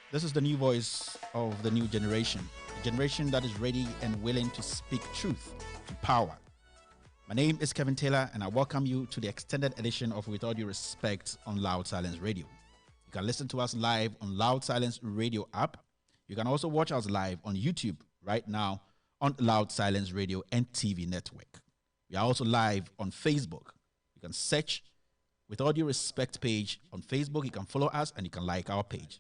This is the new voice of the new generation, a generation that is ready and willing to speak truth to power. My name is Kevin Taylor, and I welcome you to the extended edition of With All Due Respect on Loud Silence Radio. You can listen to us live on Loud Silence Radio app. You can also watch us live on YouTube right now on Loud Silence Radio and TV network. We are also live on Facebook. You can search With All Due Respect page on Facebook. You can follow us and you can like our page.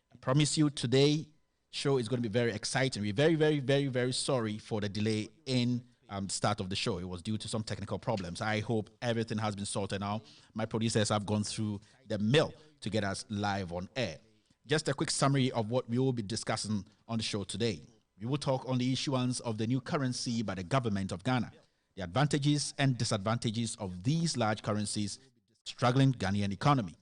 I promise you today show is going to be very exciting. We're very sorry for the delay in start of the show. It was due to some technical problems. I hope everything has been sorted now. My producers have gone through the mill to get us live on air. Just a quick summary of what we will be discussing on the show today. We will talk on the issuance of the new currency by the government of Ghana, the advantages and disadvantages of these large currencies struggling Ghanaian economy.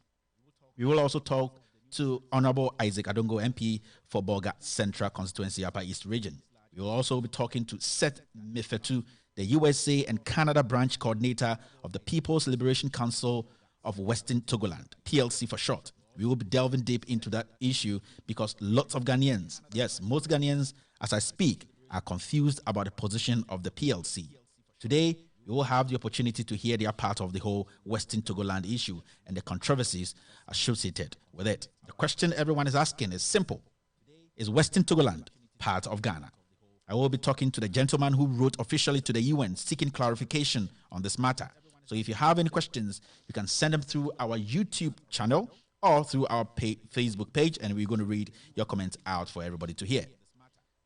We will also talk to Honorable Isaac Adongo MP for Bolga Central Constituency Upper East Region. We will also be talking to Seth Mifetu, the USA and Canada branch coordinator of the People's Liberation Council of Western Togoland, PLC for short. We will be delving deep into that issue because lots of Ghanaians, yes, most Ghanaians, as I speak, are confused about the position of the PLC. Today, we will have the opportunity to hear their part of the whole Western Togoland issue and the controversies associated with it. The question everyone is asking is simple. Is Western Togoland part of Ghana? I will be talking to the gentleman who wrote officially to the UN seeking clarification on this matter. So if you have any questions, you can send them through our YouTube channel or through our Facebook page, and we're going to read your comments out for everybody to hear.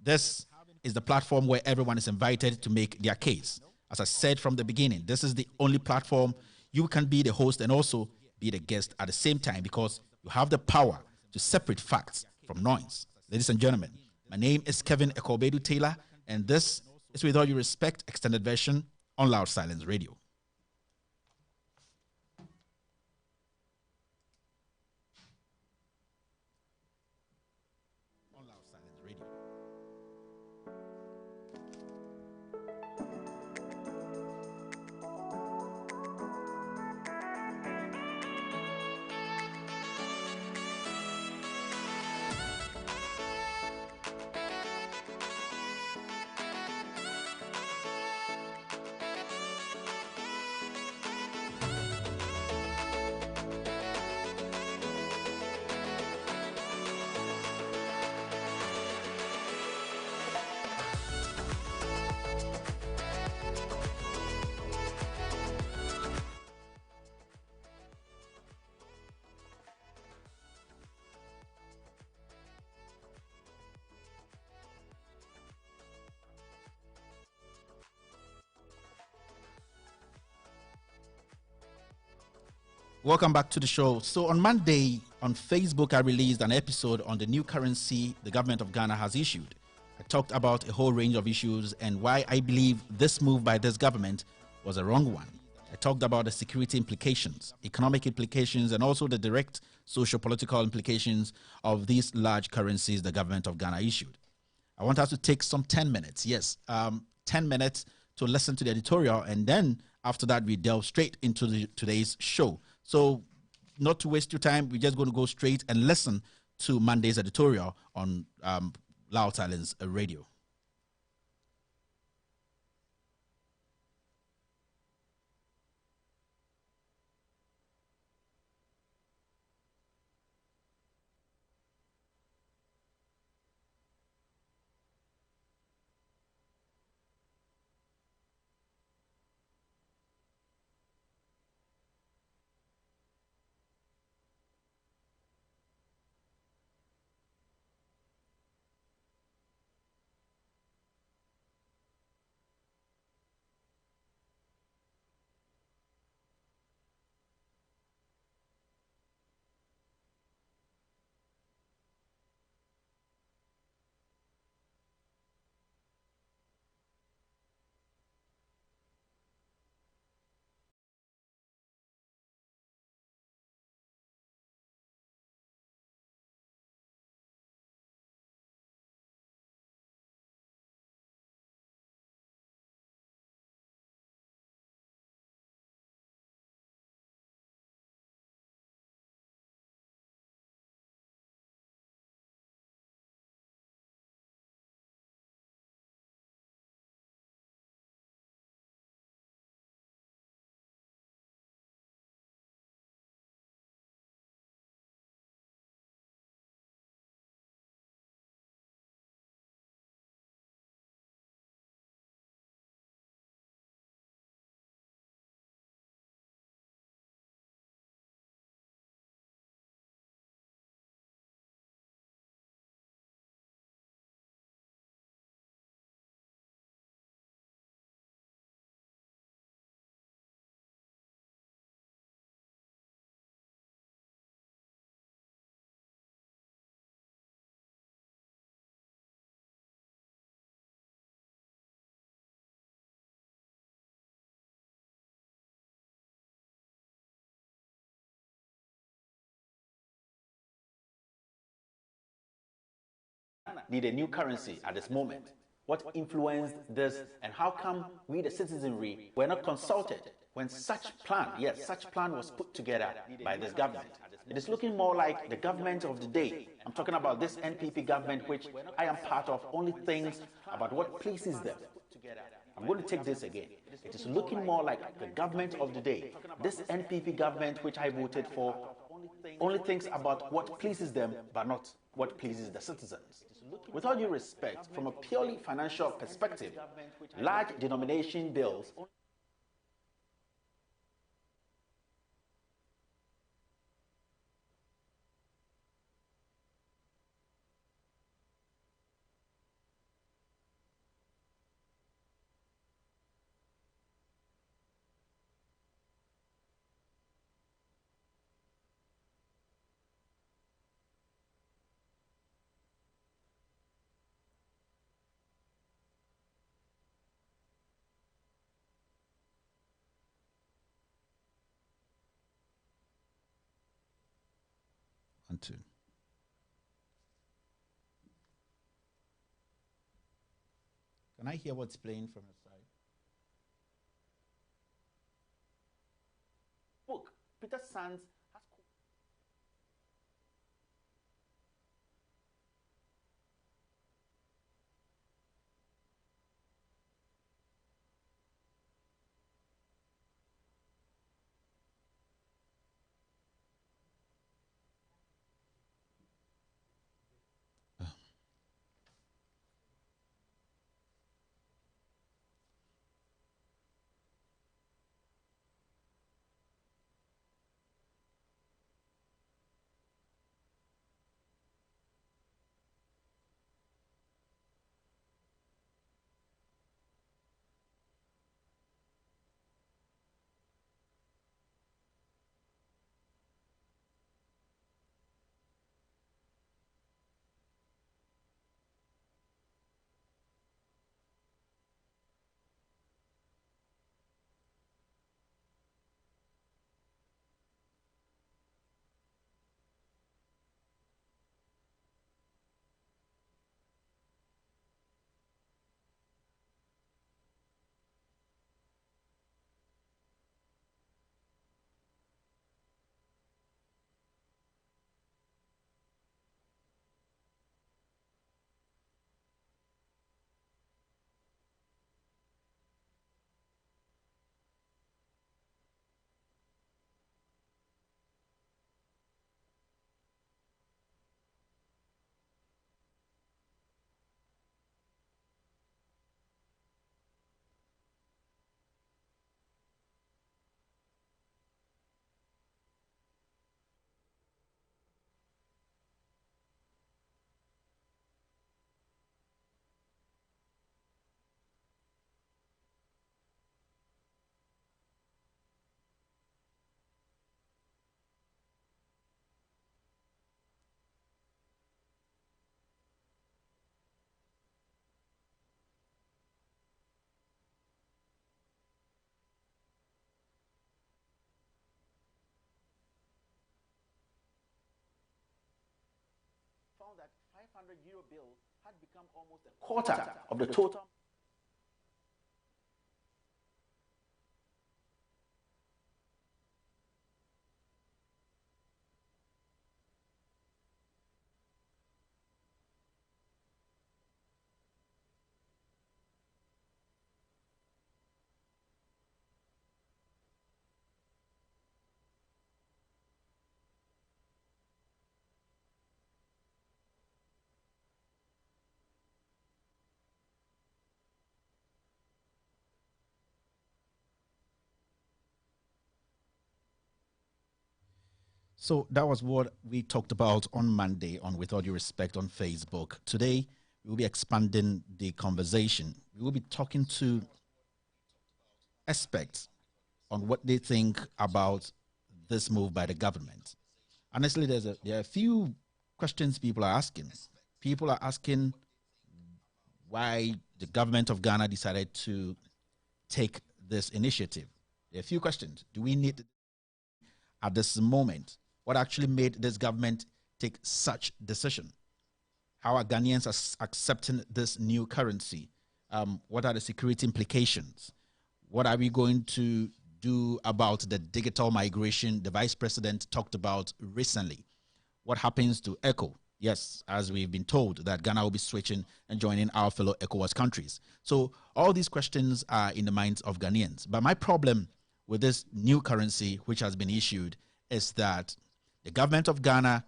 This is the platform where everyone is invited to make their case. As I said from the beginning, this is the only platform you can be the host and also be the guest at the same time because you have the power to separate facts from noise. Ladies and gentlemen, my name is Kevin Ekobedu Taylor, and this is With All Due Respect extended version on Loud Silence Radio. On Loud Silence Radio. Welcome back to the show. So on Monday on Facebook, I released an episode on the new currency the government of Ghana has issued. I talked about a whole range of issues and why I believe this move by this government was a wrong one. I talked about the security implications, economic implications, and also the direct socio-political implications of these large currencies the government of Ghana issued. I want us to take some 10 minutes, 10 minutes to listen to the editorial, and then after that, we delve straight into today's show. So not to waste your time, we're just going to go straight and listen to Monday's editorial on Loud Silence Radio. need a new currency at this moment? What influenced this, and how come we, the citizenry, were not consulted when such plan, yes, such plan was put together by this government? It is looking more like the government of the day. I'm talking about this NPP government, which I am part of, only thinks about what pleases them. I'm going to take this again. It is looking more like the government of the day. This NPP government, which I voted for, only thinks about what pleases them, but not what pleases the citizens. With all due respect, from a purely financial perspective, large denomination bills One, two. Can I hear what's playing from your side? book, Peter Sands has found that 500 euro bill had become almost a quarter of the total. So that was what we talked about on Monday on With All Due Respect on Facebook. Today, we will be expanding the conversation. We will be talking to experts on what they think about this move by the government. Honestly, there are a few questions people are asking. People are asking why the government of Ghana decided to take this initiative. There are a few questions. Do we need at this moment? What actually made this government take such decision? How are Ghanaians accepting this new currency? What are the security implications? What are we going to do about the digital migration the Vice President talked about recently? What happens to ECO? Yes, as we've been told that Ghana will be switching and joining our fellow ECOWAS countries. So all these questions are in the minds of Ghanaians. But my problem with this new currency which has been issued is that the government of Ghana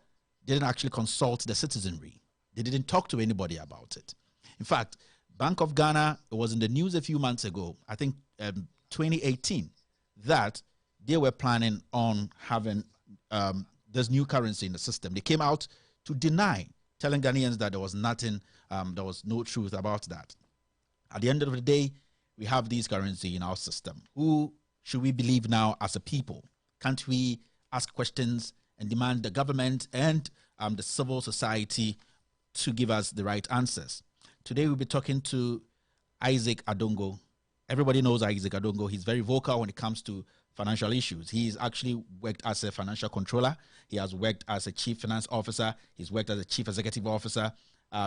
didn't actually consult the citizenry. They didn't talk to anybody about it. In fact, Bank of Ghana, it was in the news a few months ago, I think 2018, that they were planning on having this new currency in the system. They came out to deny, telling Ghanaians that there was nothing, there was no truth about that. At the end of the day, we have this currency in our system. Who should we believe now as a people? Can't we ask questions and demand the government and the civil society to give us the right answers? Today we'll be talking to Isaac Adongo. Everybody knows Isaac Adongo. He's very vocal when it comes to financial issues. He's actually worked as a financial controller. He has worked as a chief finance officer. He's worked as a chief executive officer.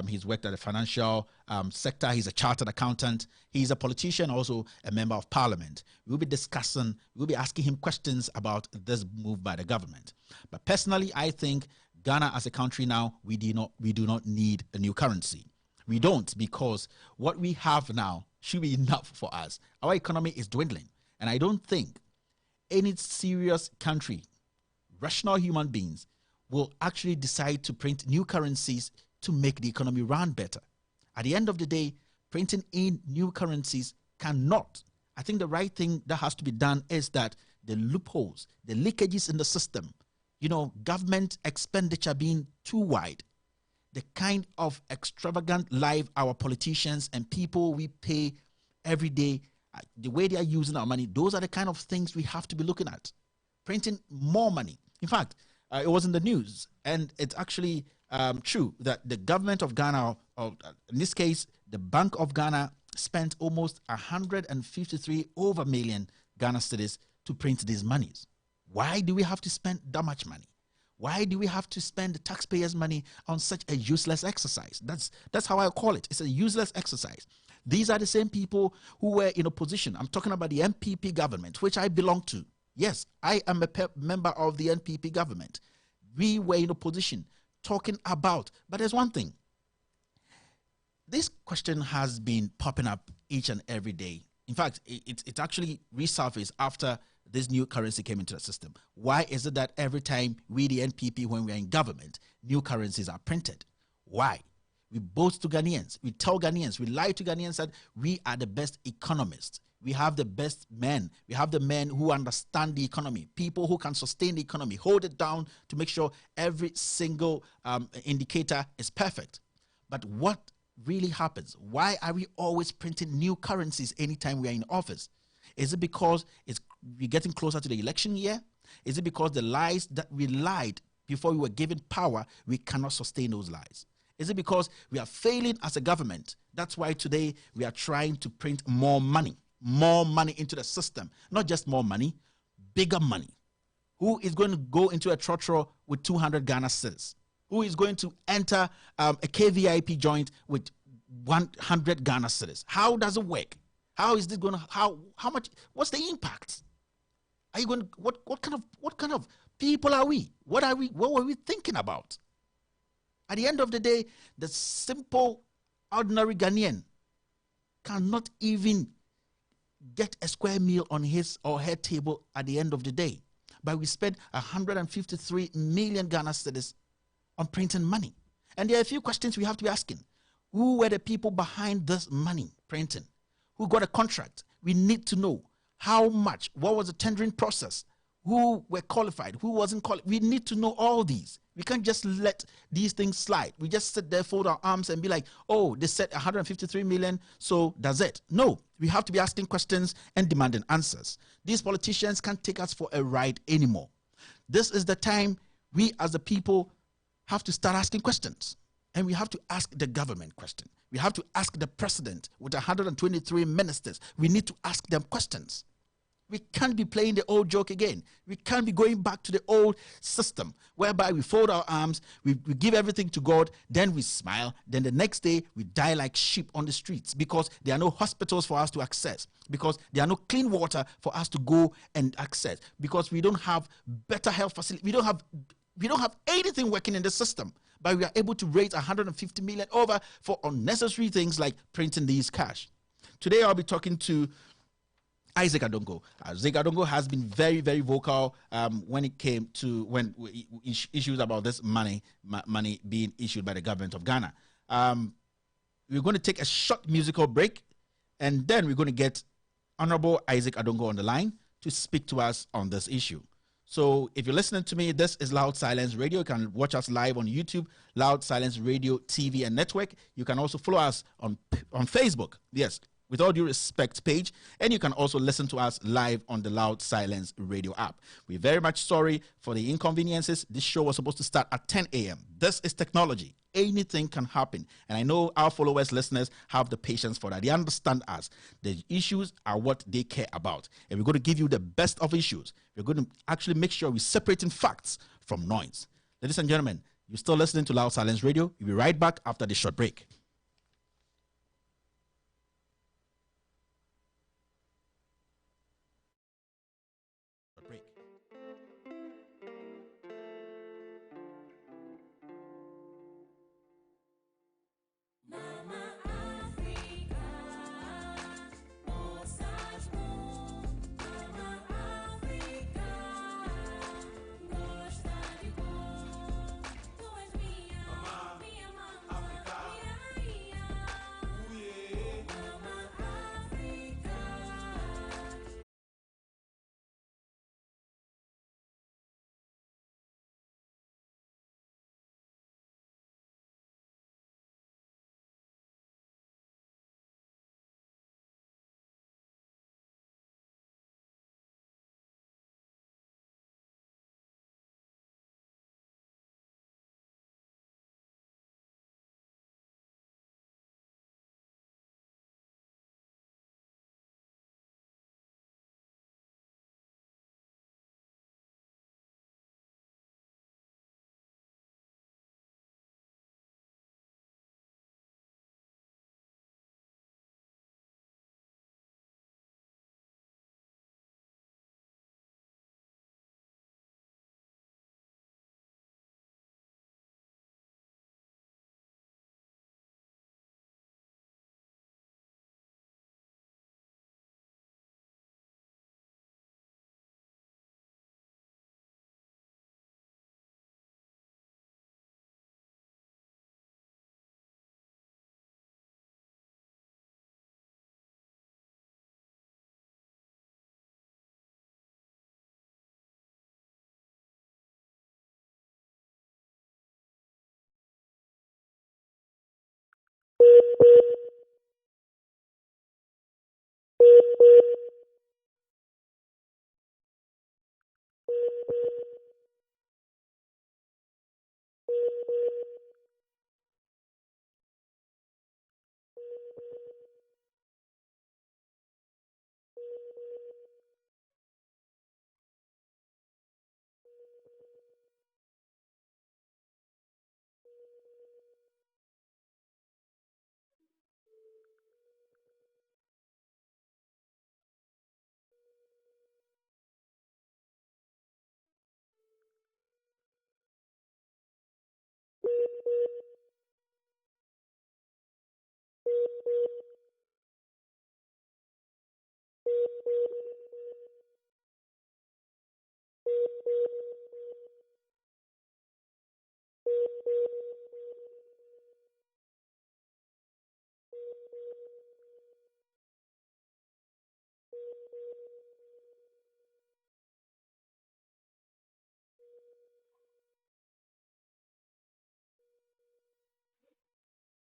He's worked at the financial sector. He's a chartered accountant. He's a politician, also a member of parliament. We'll be discussing, we'll be asking him questions about this move by the government. But personally, I think Ghana as a country now, we do not need a new currency. We don't, because what we have now should be enough for us. Our economy is dwindling. And I don't think any serious country, rational human beings, will actually decide to print new currencies to make the economy run better. At the end of the day, printing in new currencies cannot. I think the right thing that has to be done is that the loopholes, the leakages in the system, government expenditure being too wide, the kind of extravagant life our politicians and people we pay every day, the way they are using our money, those are the kind of things we have to be looking at. Printing more money. In fact, it was in the news, and it's actually true that the government of Ghana, or in this case, the Bank of Ghana, spent almost 153 over million Ghana cedis to print these monies. Why do we have to spend that much money? Why do we have to spend the taxpayers' money on such a useless exercise? That's how I call it. It's a useless exercise. These are the same people who were in opposition. I'm talking about the NPP government, which I belong to. Yes, I am a member of the NPP government. We were in opposition talking about, but there's one thing. This question has been popping up each and every day. In fact, it actually resurfaced after this new currency came into the system. Why is it that every time we, the NPP, when we're in government, new currencies are printed? Why? We boast to Ghanaians. We tell Ghanaians, we lie to Ghanaians that we are the best economists. We have the best men. We have the men who understand the economy, people who can sustain the economy, hold it down to make sure every single indicator is perfect. But what really happens? Why are we always printing new currencies anytime we are in office? Is it because we're getting closer to the election year? Is it because the lies that we lied before we were given power, we cannot sustain those lies? Is it because we are failing as a government? That's why today we are trying to print more money into the system. Not just more money, bigger money. Who is going to go into a trotro with 200 Ghana cedis? Who is going to enter a KVIP joint with 100 Ghana cedis? How does it work? How is this going to, how much, what's the impact? Are you going, what kind of people are we? What were we thinking about? At the end of the day, the simple, ordinary Ghanaian cannot even get a square meal on his or her table at the end of the day. But we spent 153 million Ghana cedis on printing money. And there are a few questions we have to be asking. Who were the people behind this money printing? Who got a contract? We need to know how much, what was the tendering process, who were qualified, who wasn't qualified. We need to know all these. We can't just let these things slide. We just sit there, fold our arms and be like, oh, they said 153 million, so that's it. No, we have to be asking questions and demanding answers. These politicians can't take us for a ride anymore. This is the time we as the people have to start asking questions. And we have to ask the government question. We have to ask the president with 123 ministers. We need to ask them questions. We can't be playing the old joke again. We can't be going back to the old system whereby we fold our arms, we give everything to God, then we smile, then the next day we die like sheep on the streets because there are no hospitals for us to access, because there are no clean water for us to go and access, because we don't have better health facilities. We don't have anything working in the system, but we are able to raise 150 million over for unnecessary things like printing these cash. Today I'll be talking to Isaac Adongo. Isaac Adongo has been very, very vocal when it came to issues about this money being issued by the government of Ghana. We're going to take a short musical break, and then we're going to get Honorable Isaac Adongo on the line to speak to us on this issue. So if you're listening to me, this is Loud Silence Radio. You can watch us live on YouTube, Loud Silence Radio TV and Network. You can also follow us on Facebook. Yes, With All Due Respect page, and you can also listen to us live on the Loud Silence Radio app. We're very much sorry for the inconveniences. This show was supposed to start at 10 a.m. This is technology. Anything can happen. And I know our followers, listeners, have the patience for that. They understand us. The issues are what they care about. And we're going to give you the best of issues. We're going to actually make sure we're separating facts from noise. Ladies and gentlemen, you're still listening to Loud Silence Radio. We'll be right back after this short break.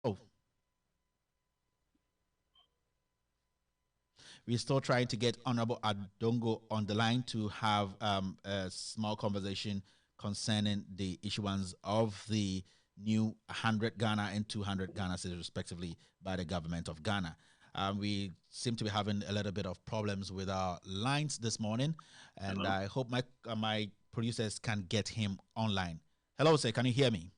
Oh, we're still trying to get Honorable Adongo on the line to have a small conversation concerning the issuance of the new 100 Ghana and 200 Ghana cedis, respectively, by the government of Ghana. We seem to be having a little bit of problems with our lines this morning, and Hello? I hope my producers can get him online. Hello, sir. Can you hear me?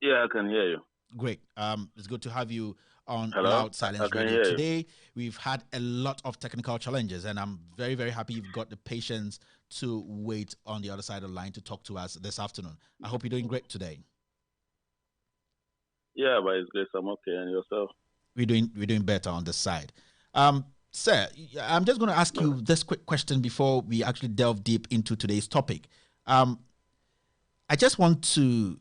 Yeah, I can hear you. Great. It's good to have you on Hello? Loud I Silence can Radio. hear you. Today, we've had a lot of technical challenges, and I'm very, very happy you've got the patience to wait on the other side of the line to talk to us this afternoon. I hope you're doing great today. Yeah, by His grace, I'm okay. And yourself? We're doing better on this side. Sir, I'm just going to ask you this quick question before we actually delve deep into today's topic. I just want to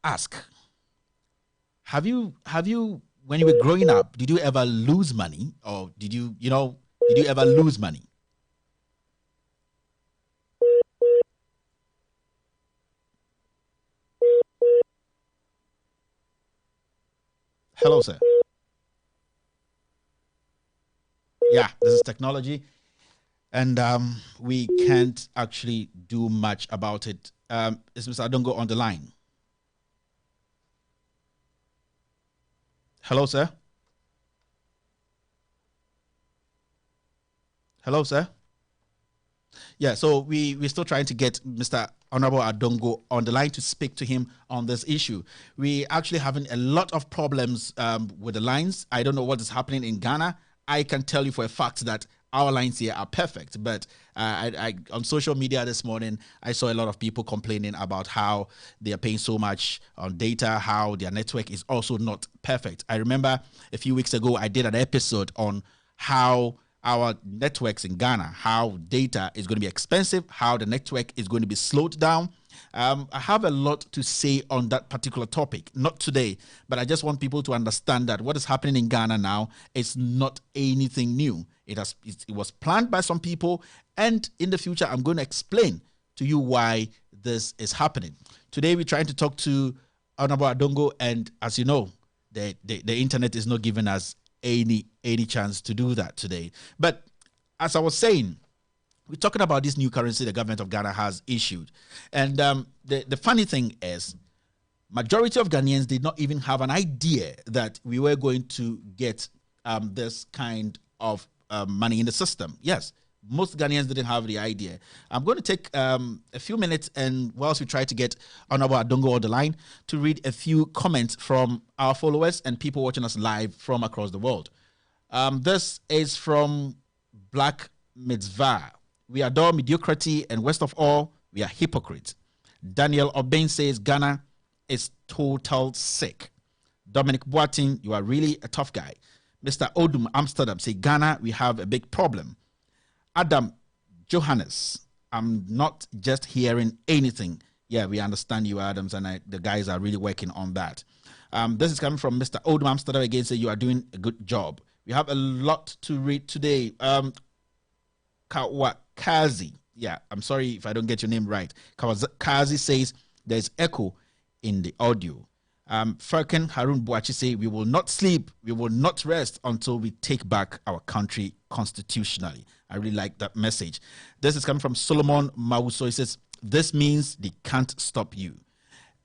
ask, have you when you were growing up, did you ever lose money, or did you ever lose money? Hello, sir. Yeah, this is technology, and we can't actually do much about it. Is Mr. Adongo on the line? Hello, sir. Hello, sir. Yeah, so we're still trying to get Mr. Honorable Adongo on the line to speak to him on this issue. We actually having a lot of problems with the lines. I don't know what is happening in Ghana. I can tell you for a fact that our lines here are perfect, but I on social media this morning, I saw a lot of people complaining about how they are paying so much on data, how their network is also not perfect. I remember a few weeks ago, I did an episode on how our networks in Ghana, how data is going to be expensive, how the network is going to be slowed down. I have a lot to say on that particular topic. Not today, but I just want people to understand that what is happening in Ghana now is not anything new. It was planned by some people, and in the future, I'm going to explain to you why this is happening. Today, we're trying to talk to Honorable Adongo, and as you know, the internet is not giving us any chance to do that today. But as I was saying, we're talking about this new currency the government of Ghana has issued. And the funny thing is, majority of Ghanaians did not even have an idea that we were going to get this kind of money in the system. Yes, most Ghanaians didn't have the idea. I'm going to take a few minutes, and whilst we try to get Honorable Adongo on the line, to read a few comments from our followers and people watching us live from across the world. This is from Black Mitzvah. We adore mediocrity, and worst of all, we are hypocrites. Daniel Obain says Ghana is total sick. Dominic Boating, you are really a tough guy. Mr. Odum Amsterdam say Ghana, we have a big problem. Adam Johannes, I'm not just hearing anything. Yeah, we understand you, Adams, and the guys are really working on that. This is coming from Mr. Odum Amsterdam again, say you are doing a good job. We have a lot to read today. Kawakazi, yeah, I'm sorry if I don't get your name right. Kawakazi says there's echo in the audio. Firkin Harun Boachi say we will not sleep, we will not rest until we take back our country constitutionally. I really like that message. This is coming from Solomon Mauso. He says, this means they can't stop you.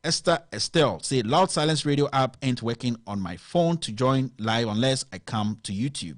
Estelle say Loud Silence Radio app ain't working on my phone to join live unless I come to YouTube.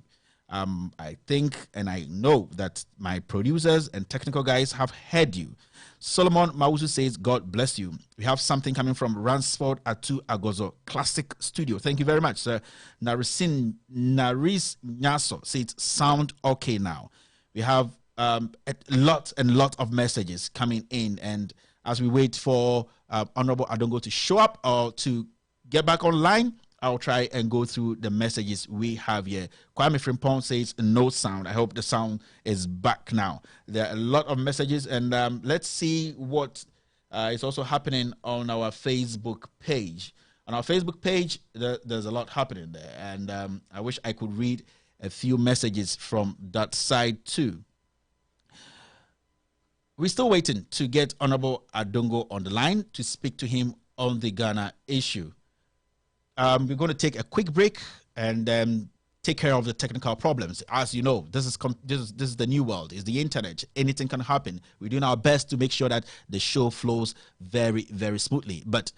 I think and I know that my producers and technical guys have heard you. Solomon Mausu says, God bless you. We have something coming from Ransford Atu Agozo Classic Studio. Thank you very much, sir. Naris Nyaso says, sound okay now. We have a lot of messages coming in, and as we wait for Honorable Adongo to show up or to get back online, I'll try and go through the messages we have here. Kwame Frimpong says no sound. I hope the sound is back now. There are a lot of messages, and let's see what is also happening on our Facebook page. On our Facebook page, there's a lot happening there, and I wish I could read a few messages from that side too. We're still waiting to get Honorable Adongo on the line to speak to him on the Ghana issue. We're going to take a quick break and take care of the technical problems. As you know, this is the new world. It's the internet. Anything can happen. We're doing our best to make sure that the show flows very, very smoothly. But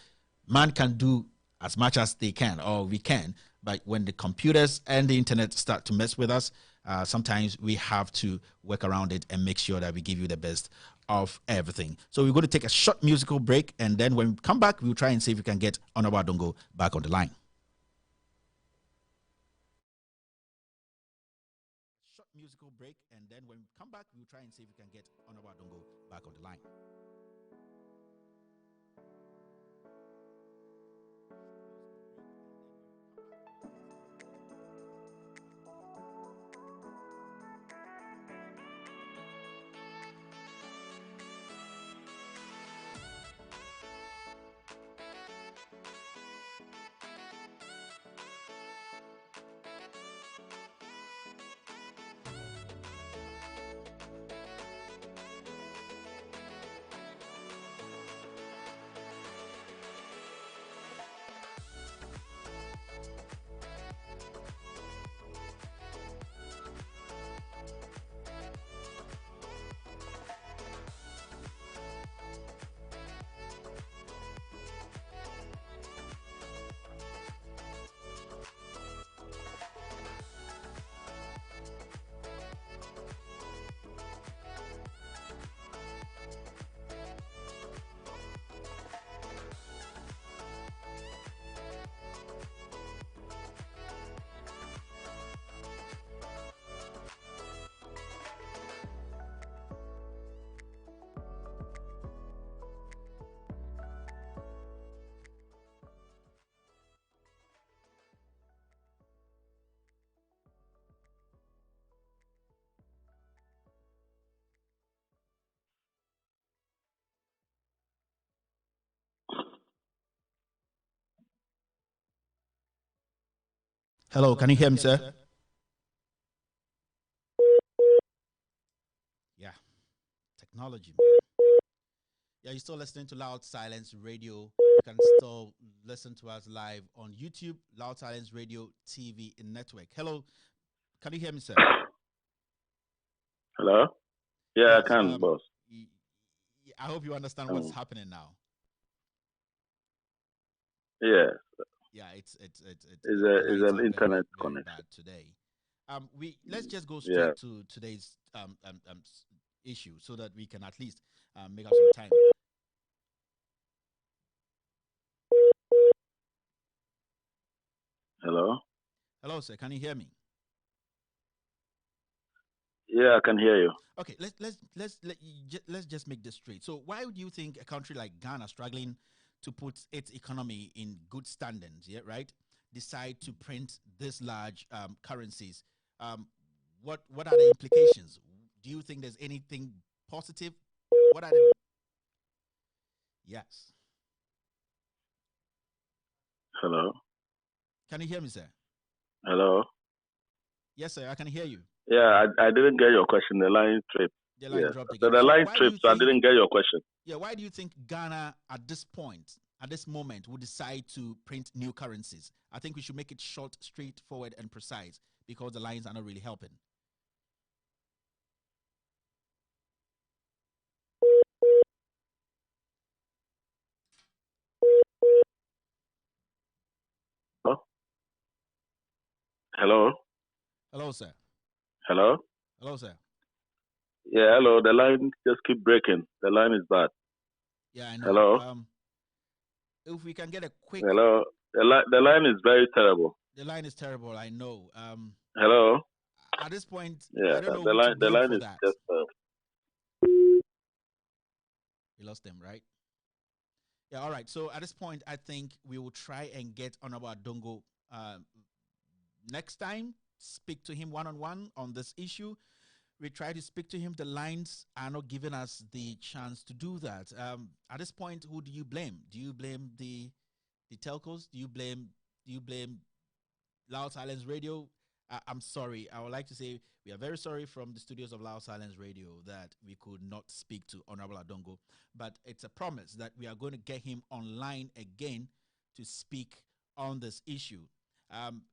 man can do as much as they can or we can. But when the computers and the internet start to mess with us, sometimes we have to work around it and make sure that we give you the best of everything. So we're going to take a short musical break, and then when we come back, we'll try and see if we can get Honorable Adongo back on the line. Short musical break, and then when we come back, we'll try and see if we can get Honorable Adongo back on the line. Hello, can you hear me, sir? Yeah, technology. Yeah, you're still listening to Loud Silence Radio. You can still listen to us live on YouTube, Loud Silence Radio TV Network. Hello, can you hear me, sir? Hello? Yeah, Yes, I can, boss. I hope you understand what's happening now. Yeah. Yeah, it's an internet very connection bad today. Let's just go straight to today's issue so that we can at least make up some time. Hello? Hello, sir. Can you hear me? Yeah, I can hear you. Okay, let's just make this straight. So, why would you think a country like Ghana, struggling to put its economy in good standings, yeah, right, decide to print this large currencies? What are the implications? Do you think there's anything positive? What are the Yes. Hello? Can you hear me, sir? Hello? Yes, sir. I can hear you. Yeah, I didn't get your question. The line tripped. The line dropped again. So the So line tripped, so I didn't get your question. Yeah, why do you think Ghana at this point, at this moment, would decide to print new currencies? I think we should make it short, straightforward, and precise because the lines are not really helping. Hello? Hello, sir. Hello? Hello, sir. Yeah, hello. The line just keep breaking. The line is bad. Yeah, I know. Hello? If we can get a quick... Hello? The line is very terrible. The line is terrible, I know. Hello? At this point, Yeah, I don't know the who line, to blame for is that. just... We lost them, right? Yeah, all right. So at this point, I think we will try and get Honorable Adongo next time, speak to him one-on-one on this issue. We try to speak to him. The lines are not giving us the chance to do that. At this point, who do you blame? Do you blame the telcos? Do you blame Loud Silence Radio? I'm sorry. I would like to say we are very sorry from the studios of Loud Silence Radio that we could not speak to Honorable Adongo, but it's a promise that we are going to get him online again to speak on this issue.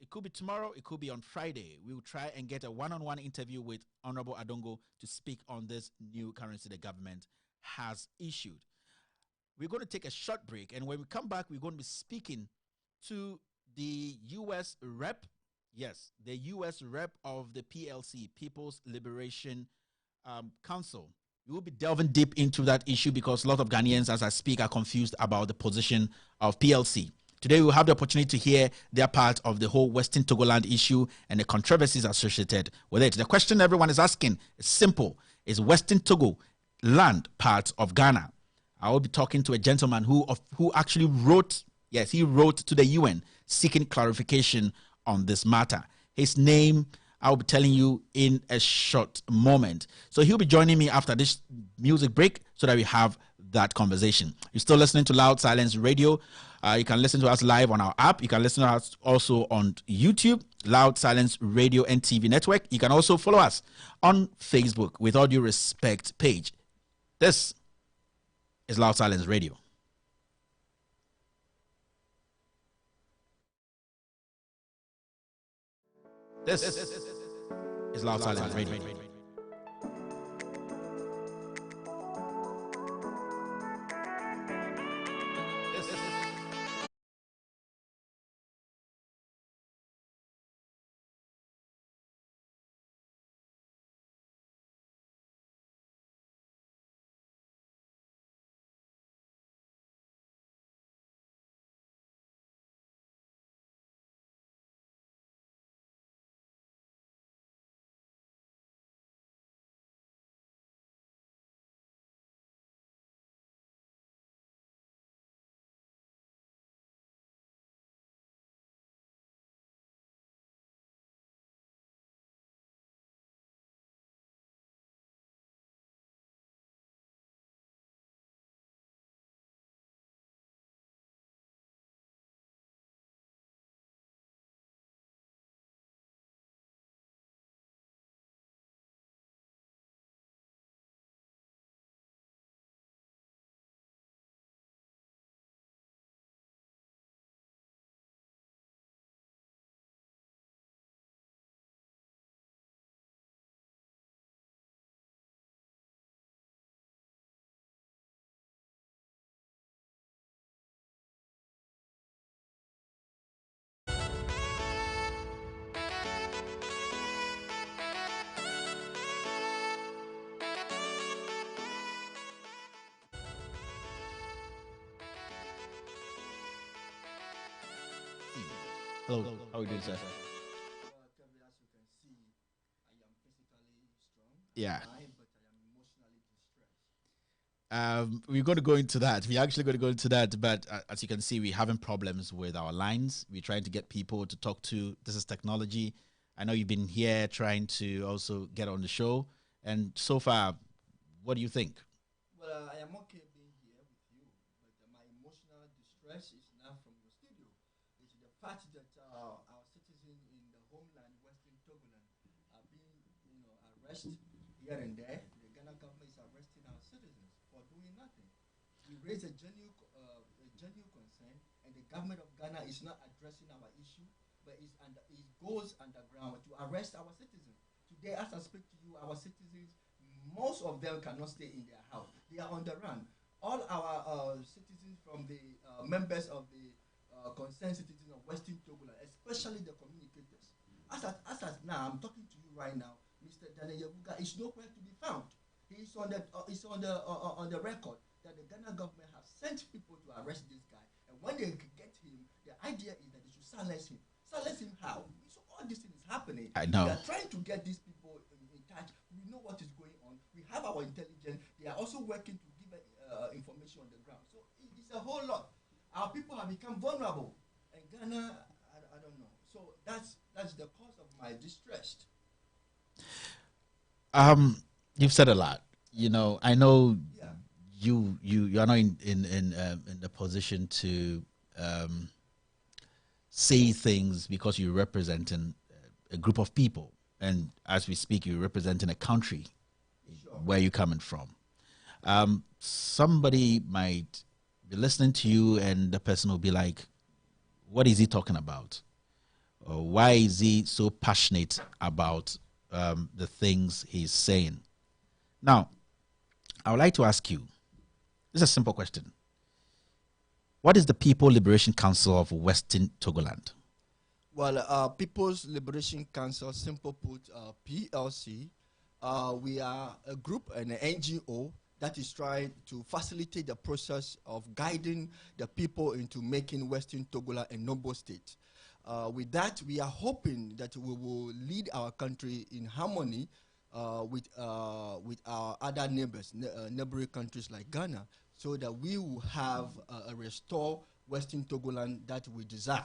It could be tomorrow. It could be on Friday. We will try and get a one-on-one interview with Honorable Adongo to speak on this new currency the government has issued. We're going to take a short break, and when we come back, we're going to be speaking to the U.S. rep. Yes, the U.S. rep of the PLC, People's Liberation Council. We will be delving deep into that issue because a lot of Ghanaians, as I speak, are confused about the position of PLC. Today, we'll have the opportunity to hear their part of the whole Western Togoland issue and the controversies associated with it. The question everyone is asking is simple. Is Western Togo land part of Ghana? I will be talking to a gentleman who actually wrote, yes, he wrote to the UN seeking clarification on this matter. His name, I'll be telling you in a short moment. So he'll be joining me after this music break so that we have that conversation. You're still listening to Loud Silence Radio. You can listen to us live on our app. You can listen to us also on YouTube, Loud Silence Radio and TV Network. You can also follow us on Facebook with All Due Respect page. This is Loud Silence Radio. This is Loud Silence Radio. Hello, how are you doing, sir? Kevin, as you can see, I am physically strong. Yeah. But I am emotionally distressed. We're going to go into that. We're actually going to go into that. But as you can see, we're having problems with our lines. We're trying to get people to talk to. This is technology. I know you've been here trying to also get on the show. And so far, what do you think? Well, I am okay being here with you, but my emotional distress is not from the studio. It's the fact that our citizens in the homeland, Western Togoland, are being, arrested here and there. The Ghana government is arresting our citizens for doing nothing. We raise a genuine concern, and the government of Ghana is not addressing our issue, but it goes underground to arrest our citizens. Today, as I speak to you, our citizens, most of them cannot stay in their house. They are on the run. All our citizens from the members of the concerned citizens of Western Togoland, especially the communicators. As now, I'm talking to you right now, Mr. Daniel Yabuga is nowhere to be found. He is on the record that the Ghana government has sent people to arrest this guy. And when they get him, the idea is that they should silence him. Silence him how? So all this thing is happening. I know. We are trying to get these people in touch. We know what is going on. We have our intelligence. They are also working to give information on the ground. So it's a whole lot. Our people have become vulnerable. And Ghana, I don't know. So that's the cause of my distress. You've said a lot. I know Yeah. you are not in the position to say things because you're representing a group of people, and as we speak, you're representing a country. Sure. Where you're coming from. Somebody might be listening to you, and the person will be like, "What is he talking about? Or why is he so passionate about the things he's saying?" Now, I would like to ask you. This is a simple question. What is the People Liberation Council of Western Togoland? Well, People's Liberation Council, simple put, PLC, we are a group and an NGO that is trying to facilitate the process of guiding the people into making Western Togoland a noble state. With that, we are hoping that we will lead our country in harmony with our other neighbors, neighboring countries like Ghana, so that we will have a restore Western Togoland that we desire.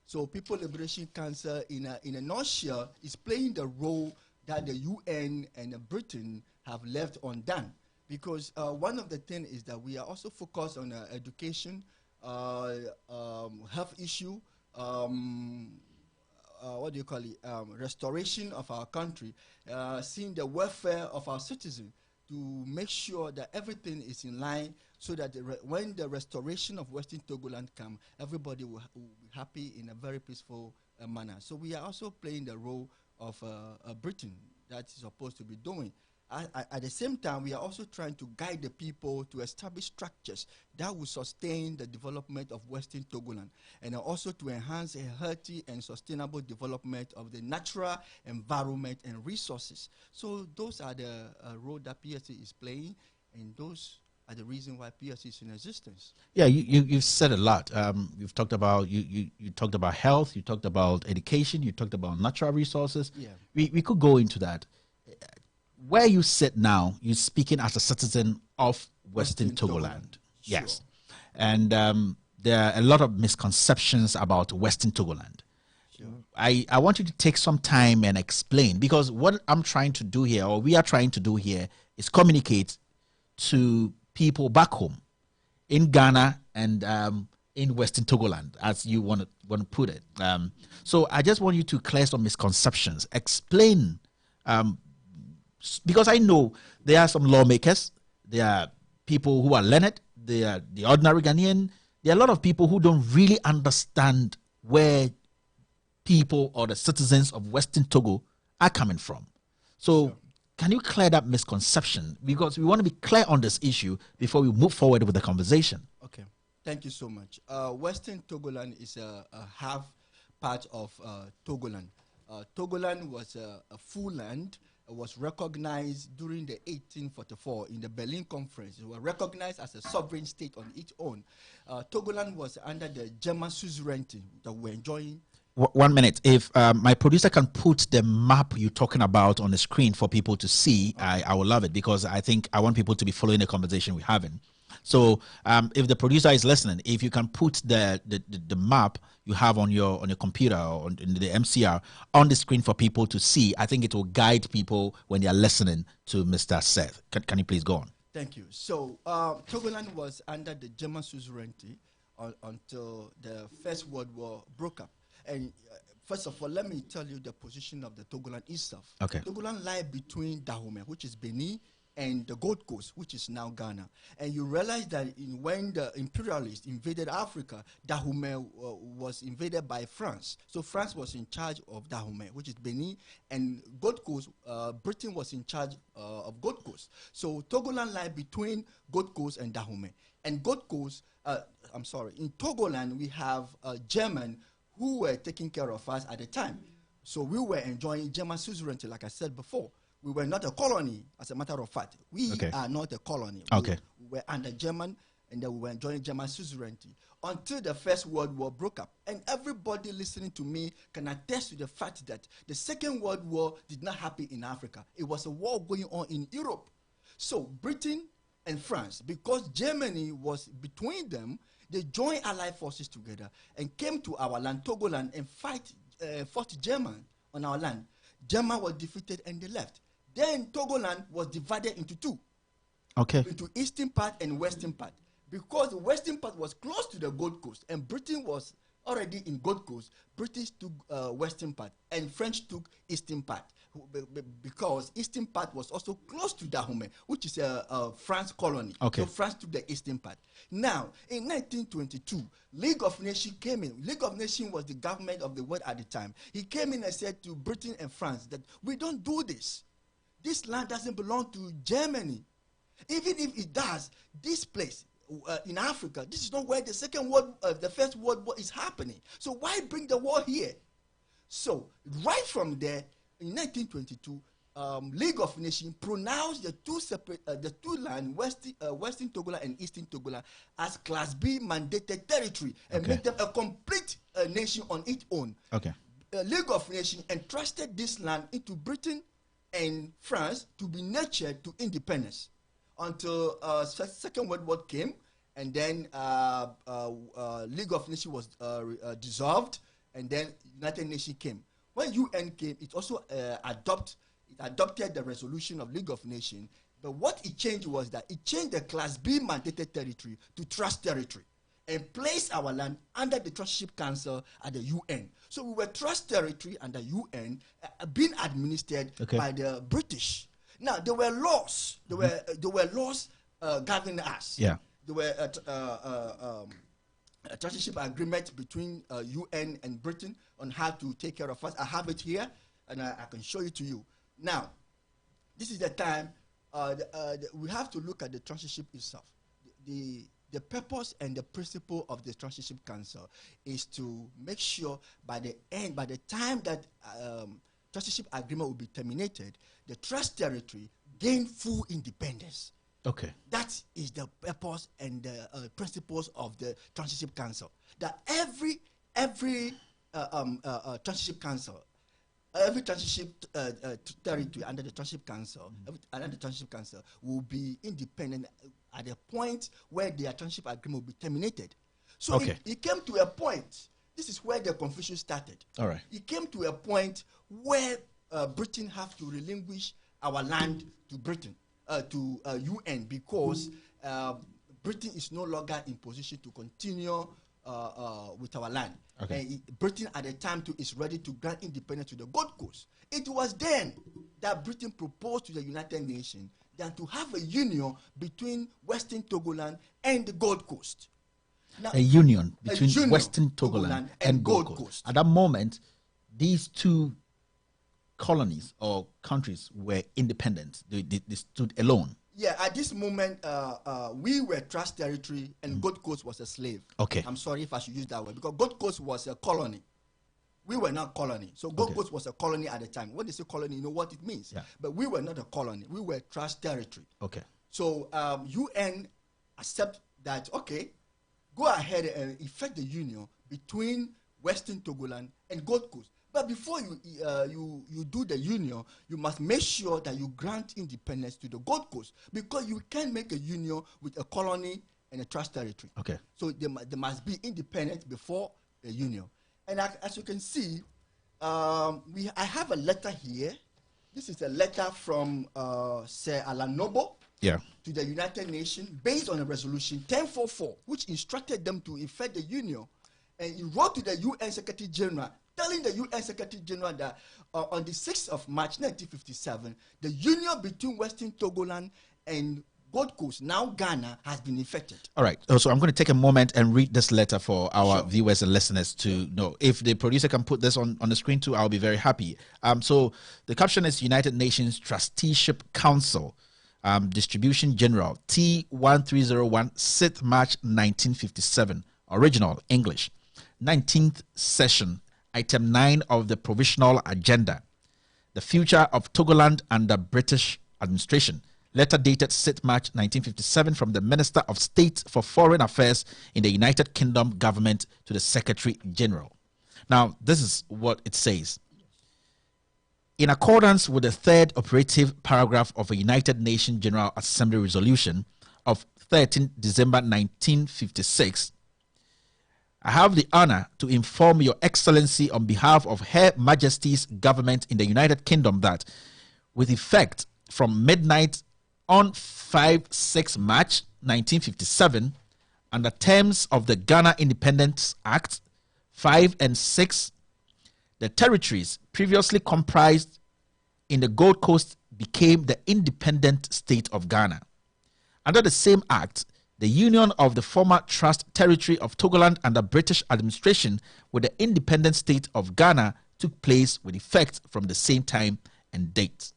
So People Liberation Council, in a nutshell, is playing the role that the UN and Britain have left undone. Because one of the things is that we are also focused on education, health issue, what do you call it, restoration of our country, seeing the welfare of our citizens, to make sure that everything is in line, so that when the restoration of Western Togoland comes, everybody will be happy in a very peaceful manner. So we are also playing the role of Britain that is supposed to be doing. At the same time, we are also trying to guide the people to establish structures that will sustain the development of Western Togoland, and also to enhance a healthy and sustainable development of the natural environment and resources. So those are the role that PLC is playing, and those are the reason why PLC is in existence. Yeah, you've said a lot. You've talked about you talked about health, you talked about education, you talked about natural resources. Yeah. We could go into that. Where you sit now, you're speaking as a citizen of Western Togoland. Sure. Yes. And there are a lot of misconceptions about Western Togoland. Sure. I want you to take some time and explain, because what I'm trying to do here, or we are trying to do here, is communicate to people back home in Ghana and in Western Togoland, as you want to put it. So I just want you to clear some misconceptions. Explain, because I know there are some lawmakers, there are people who are learned, there are the ordinary Ghanaian. There are a lot of people who don't really understand where people or the citizens of Western Togo are coming from. So can you clear that misconception? Because we want to be clear on this issue before we move forward with the conversation. Okay, thank you so much. Western Togoland is a half part of Togoland. Togoland was a full land. It was recognized during the 1844 in the Berlin Conference. It was recognized as a sovereign state on its own. Togoland was under the German suzerainty that we're enjoying. 1 minute. If my producer can put the map you're talking about on the screen for people to see, I will love it, because I think I want people to be following the conversation we're having. So if the producer is listening, if you can put the map you have on your computer or in the MCR on the screen for people to see, I think it will guide people when they are listening to Mr. Seth. Can you please go on? Thank you. So Togoland was under the German suzerainty until the First World War broke up. And first of all, let me tell you the position of the Togoland itself. Okay. Togoland lies between Dahomey, which is Benin, and the Gold Coast, which is now Ghana. And you realize that when the imperialists invaded Africa, Dahomey was invaded by France. So France was in charge of Dahomey, which is Benin, and Gold Coast, Britain was in charge of Gold Coast. So Togoland lies between Gold Coast and Dahomey. And Gold Coast, in Togoland, we have German who were taking care of us at the time. So we were enjoying German suzerainty, like I said before. We were not a colony, as a matter of fact. We are not a colony. Okay. We were under German, and then we were enjoying German suzerainty until the First World War broke up. And everybody listening to me can attest to the fact that the Second World War did not happen in Africa. It was a war going on in Europe. So Britain and France, because Germany was between them, they joined allied forces together and came to our land, Togoland, and fought German on our land. German was defeated and they left. Then Togoland was divided into two. Okay. Into eastern part and western part. Because the western part was close to the Gold Coast and Britain was already in Gold Coast. British took western part and French took eastern part. Because eastern part was also close to Dahomey, which is a France colony. Okay. So France took the eastern part. Now, in 1922, League of Nations came in. League of Nations was the government of the world at the time. He came in and said to Britain and France that we don't do this. This land doesn't belong to Germany. Even if it does, this place, in Africa. This is not where the First World War is happening. So why bring the war here? So right from there, in 1922, League of Nations pronounced the two land, Western Togoland and Eastern Togoland, as Class B mandated territory and made them a complete nation on its own. Okay. League of Nations entrusted this land into Britain and France to be nurtured to independence until Second World War came, and then League of Nations was dissolved, and then United Nations came. When UN came, it also adopted the resolution of League of Nations, but what it changed was that it changed the Class B mandated territory to trust territory and placed our land under the Trusteeship Council at the UN. So we were trust territory under UN, being administered by the British. Now there were laws. There were laws governing us. Yeah. There were a trusteeship agreement between UN and Britain on how to take care of us. I have it here, and I can show it to you. Now, this is the time we have to look at the trusteeship itself. The purpose and the principle of the Trusteeship Council is to make sure by the time that trusteeship agreement will be terminated, the trust territory gain full independence. Okay. That is the purpose and the principles of the Trusteeship Council. That every Trusteeship Council, every trusteeship territory under the Trusteeship Council, will be independent at the point where their trusteeship agreement will be terminated. So it came to a point. This is where the confusion started. All right. It came to a point where Britain have to relinquish our land to Britain, to UN, because Britain is no longer in position to continue with our land. Okay. And Britain at the time is ready to grant independence to the Gold Coast. It was then that Britain proposed to the United Nations than to have a union between Western Togoland and the Gold Coast. Now, a union between Western Togoland and Gold Coast. At that moment, these two colonies or countries were independent. They stood alone. Yeah, at this moment, we were trust territory and Gold Coast was a slave. Okay. I'm sorry if I should use that word, because Gold Coast was a colony. We were not colony. So Gold Coast was a colony at the time. When they say colony, you know what it means. Yeah. But we were not a colony. We were trust territory. Okay. So UN accept that, okay, go ahead and effect the union between Western Togoland and Gold Coast. But before you do the union, you must make sure that you grant independence to the Gold Coast, because you can't make a union with a colony and a trust territory. Okay. So there must be independence before the union. And as you can see, I have a letter here. This is a letter from Sir Alan Noble to the United Nations based on a resolution 1044, which instructed them to effect the union. And he wrote to the UN Secretary General, telling the UN Secretary General that on the 6th of March 1957, the union between Western Togoland and Gold Coast, now Ghana, has been effected. All right. So I'm going to take a moment and read this letter for our viewers and listeners to know. If the producer can put this on the screen too, I'll be very happy. So the caption is United Nations Trusteeship Council, Distribution General, T1301, 6th March 1957. Original English. 19th session, item 9 of the provisional agenda. The future of Togoland under British administration. Letter dated 6th March 1957 from the Minister of State for Foreign Affairs in the United Kingdom government to the Secretary General. Now, this is what it says. In accordance with the third operative paragraph of a United Nations General Assembly resolution of 13 December 1956, I have the honor to inform Your Excellency on behalf of Her Majesty's government in the United Kingdom that, with effect from midnight on 5-6 March 1957, under terms of the Ghana Independence Act 5 and 6, the territories previously comprised in the Gold Coast became the independent state of Ghana. Under the same act, the union of the former trust territory of Togoland under British administration with the independent state of Ghana took place with effect from the same time and date.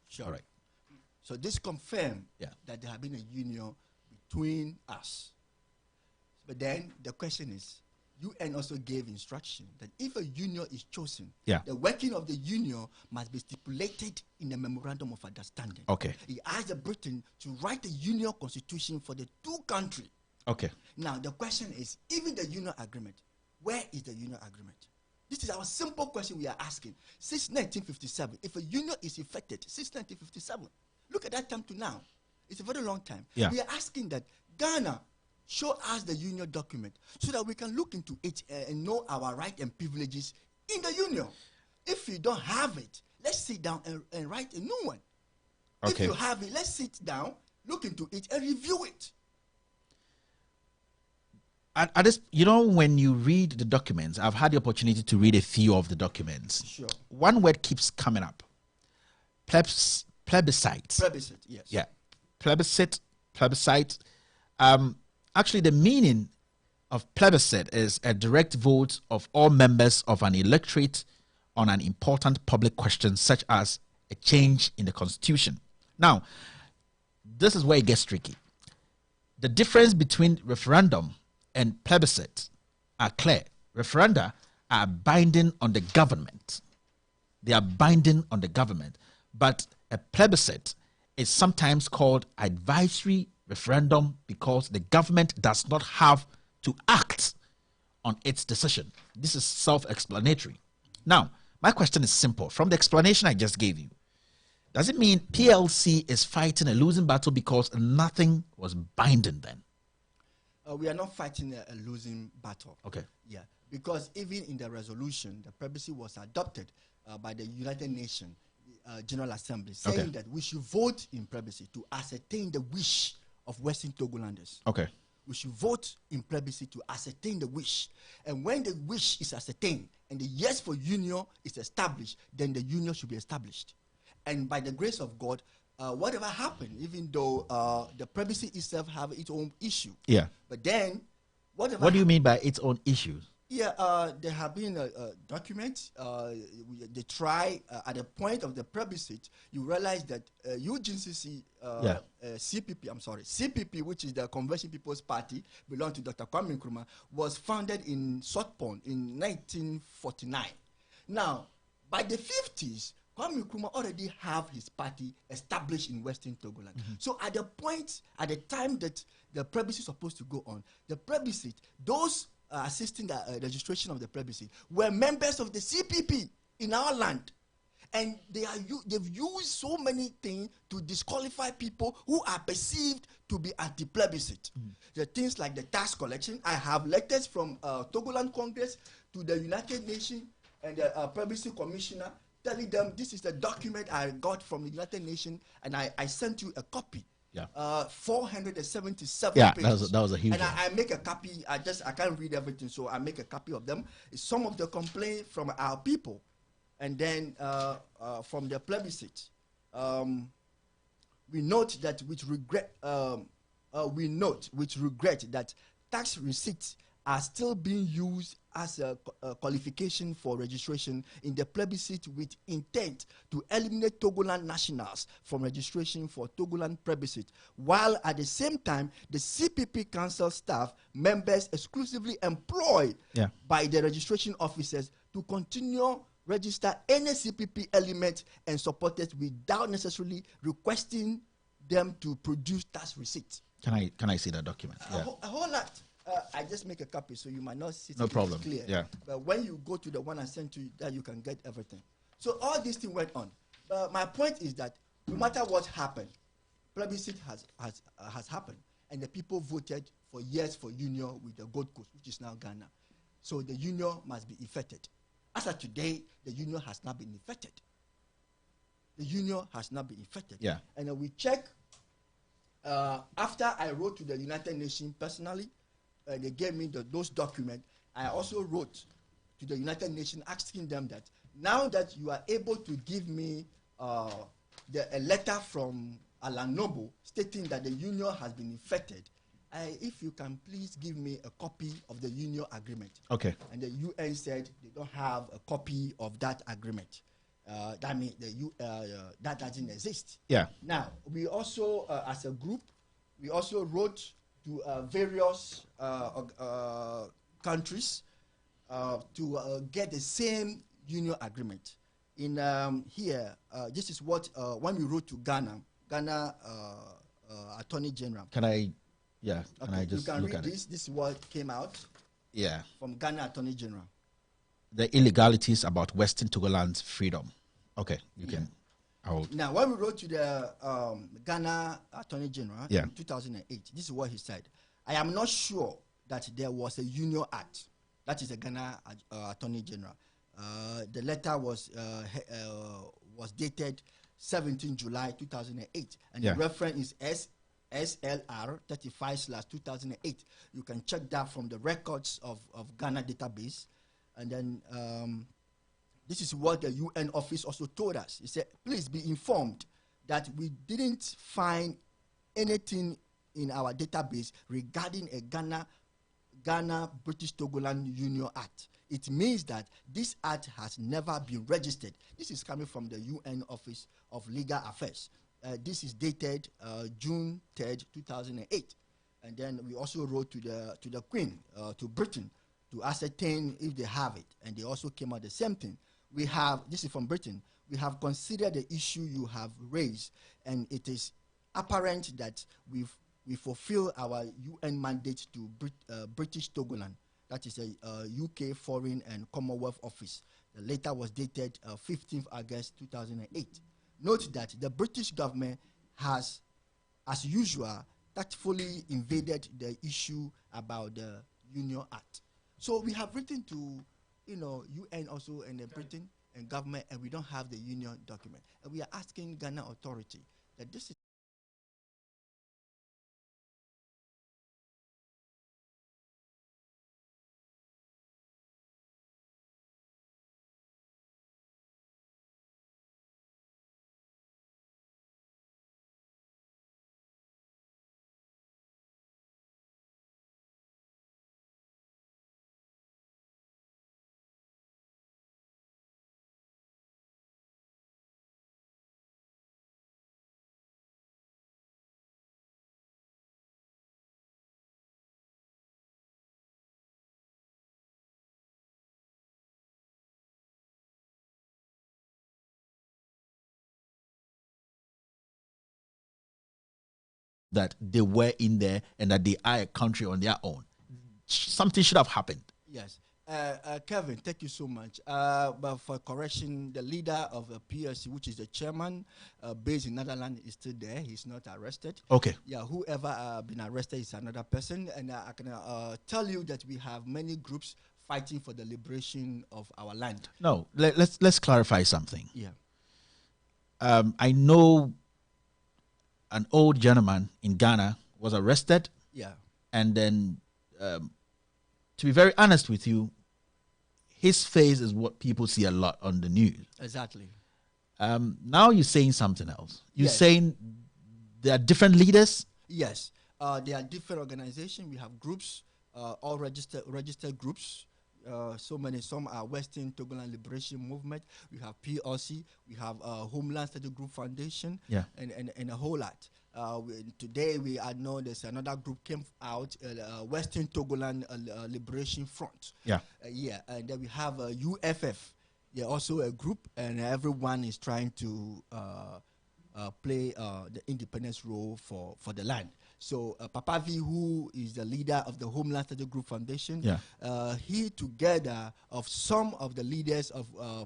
Sure. All right. So this confirmed that there had been a union between us. But then the question is, UN also gave instruction that if a union is chosen, the working of the union must be stipulated in a memorandum of understanding. Okay. He asked the Britain to write a union constitution for the two countries. Okay. Now the question is, even the union agreement, where is the union agreement? This is our simple question we are asking. Since 1957, if a union is effected, since 1957, look at that time to now. It's a very long time. Yeah. We are asking that Ghana show us the union document so that we can look into it and know our rights and privileges in the union. If you don't have it, let's sit down and write a new one. If you have it, let's sit down, look into it, and review it. At this, when you read the documents, I've had the opportunity to read a few of the documents. Sure. One word keeps coming up. Plebiscite. Plebiscite, yes. Yeah. Plebiscite. Actually, the meaning of plebiscite is a direct vote of all members of an electorate on an important public question, such as a change in the constitution. Now, this is where it gets tricky. The difference between referendum and plebiscite are clear. Referenda are binding on the government. They are binding on the government. But a plebiscite is sometimes called advisory referendum because the government does not have to act on its decision. This is self-explanatory. Now, my question is simple. From the explanation I just gave you, does it mean PLC is fighting a losing battle because nothing was binding then? We are not fighting a losing battle. Okay. Yeah, because even in the resolution, the plebiscite was adopted by the United Nations General Assembly, saying that we should vote in plebiscite to ascertain the wish of Western Togolanders. Okay. We should vote in plebiscite to ascertain the wish. And when the wish is ascertained and the yes for union is established, then the union should be established. And by the grace of God, whatever happened, even though the plebiscite itself have its own issue. Yeah. But then, whatever. What do you mean by its own issues? Yeah, there have been documents. They try at the point of the plebiscite. You realize that UGCC, CPP, which is the Convention People's Party, belonged to Dr. Kwame Nkrumah, was founded in South Pond in 1949. Now, by the 50s, Kwame Nkrumah already have his party established in Western Togoland. So at the time that the plebiscite is supposed to go on, the plebiscite, those assisting the registration of the plebiscite were members of the CPP in our land. And they've used so many things to disqualify people who are perceived to be anti-plebiscite. The things like the tax collection. I have letters from Togoland Congress to the United Nations and the plebiscite commissioner telling them this is the document I got from the United Nations, and I sent you a copy. Yeah. 477 Yeah, pages. that was a huge and one. I make a copy. I can't read everything, so I make a copy of them. Some of the complaints from our people, and then from the plebiscite, we note with regret that tax receipts are still being used as a qualification for registration in the plebiscite with intent to eliminate Togoland nationals from registration for Togoland plebiscite, while at the same time, the CPP council staff members exclusively employed by the registration officers to continue register any CPP element and supporters without necessarily requesting them to produce tax receipts. Can I see that document? Yeah. A whole lot. I just make a copy so you might not see No problem. Clear. Yeah. But when you go to the one I sent to you, that you can get everything. So all these things went on. My point is that no matter what happened, plebiscite has happened, and the people voted for yes for union with the Gold Coast, which is now Ghana. So the union must be effected. As of today, the union has not been effected. The union has not been effected. Yeah. And then we check. After I wrote to the United Nations personally, they gave me those documents. I also wrote to the United Nations asking them that now that you are able to give me a letter from Alan Noble stating that the union has been effected, if you can please give me a copy of the union agreement. Okay. And the UN said they don't have a copy of that agreement. That means that doesn't exist. Yeah. Now, we also, as a group, we also wrote to various countries to get the same union agreement. In here, this is what when we wrote to Ghana Attorney General. Can I? Yeah. Okay, Can I just you can look read at this. it? This is what came out. Yeah. From Ghana Attorney General. The illegalities about Western Togoland's freedom. Okay, you can. Now, when we wrote to the Ghana Attorney General Yeah. in 2008, this is what he said. I am not sure that there was a Union Act. That is the Ghana Attorney General. The letter was dated 17 July 2008, and the reference is SLR 35/2008. You can check that from the records of Ghana database. And then this is what the UN office also told us. He said, please be informed that we didn't find anything in our database regarding a Ghana British Togoland Union Act. It means that this act has never been registered. This is coming from the UN Office of Legal Affairs. This is dated June 3rd, 2008. And then we also wrote to the Queen, to Britain, to ascertain if they have it. And they also came out the same thing. We have, this is from Britain, we have considered the issue you have raised, and it is apparent that we fulfill our UN mandate to British Togoland. That is a UK Foreign and Commonwealth Office. The letter was dated 15th August 2008. Note that the British government has, as usual, tactfully invaded the issue about the Union Act. So we have written to, UN also and the Britain and government, and we don't have the union document. And we are asking Ghana authority that this is that they were in there and that they are a country on their own. Something should have happened. yes. Kevin, thank you so much. But for correction, the leader of the PLC, which is the chairman, based in Netherlands, is still there. He's not arrested. Okay. Yeah, whoever been arrested is another person. And I can tell you that we have many groups fighting for the liberation of our land. No, let's clarify something. Yeah. I know an old gentleman in Ghana was arrested. Yeah. And then, to be very honest with you, his face is what people see a lot on the news. Exactly. Now you're saying something else. You're Yes. saying there are different leaders. Yes. There are different organizations. We have groups, all registered groups. Some are Western Togoland Liberation Movement. We have PLC. We have Homeland Study Group Foundation. Yeah. And a whole lot. Today I know there's another group came out, Western Togoland Liberation Front. Yeah. Yeah. And then we have UFF. They're also a group, and everyone is trying to play the independence role for the land. So Papa V, who is the leader of the Homeland Study Group Foundation, he together of some of the leaders of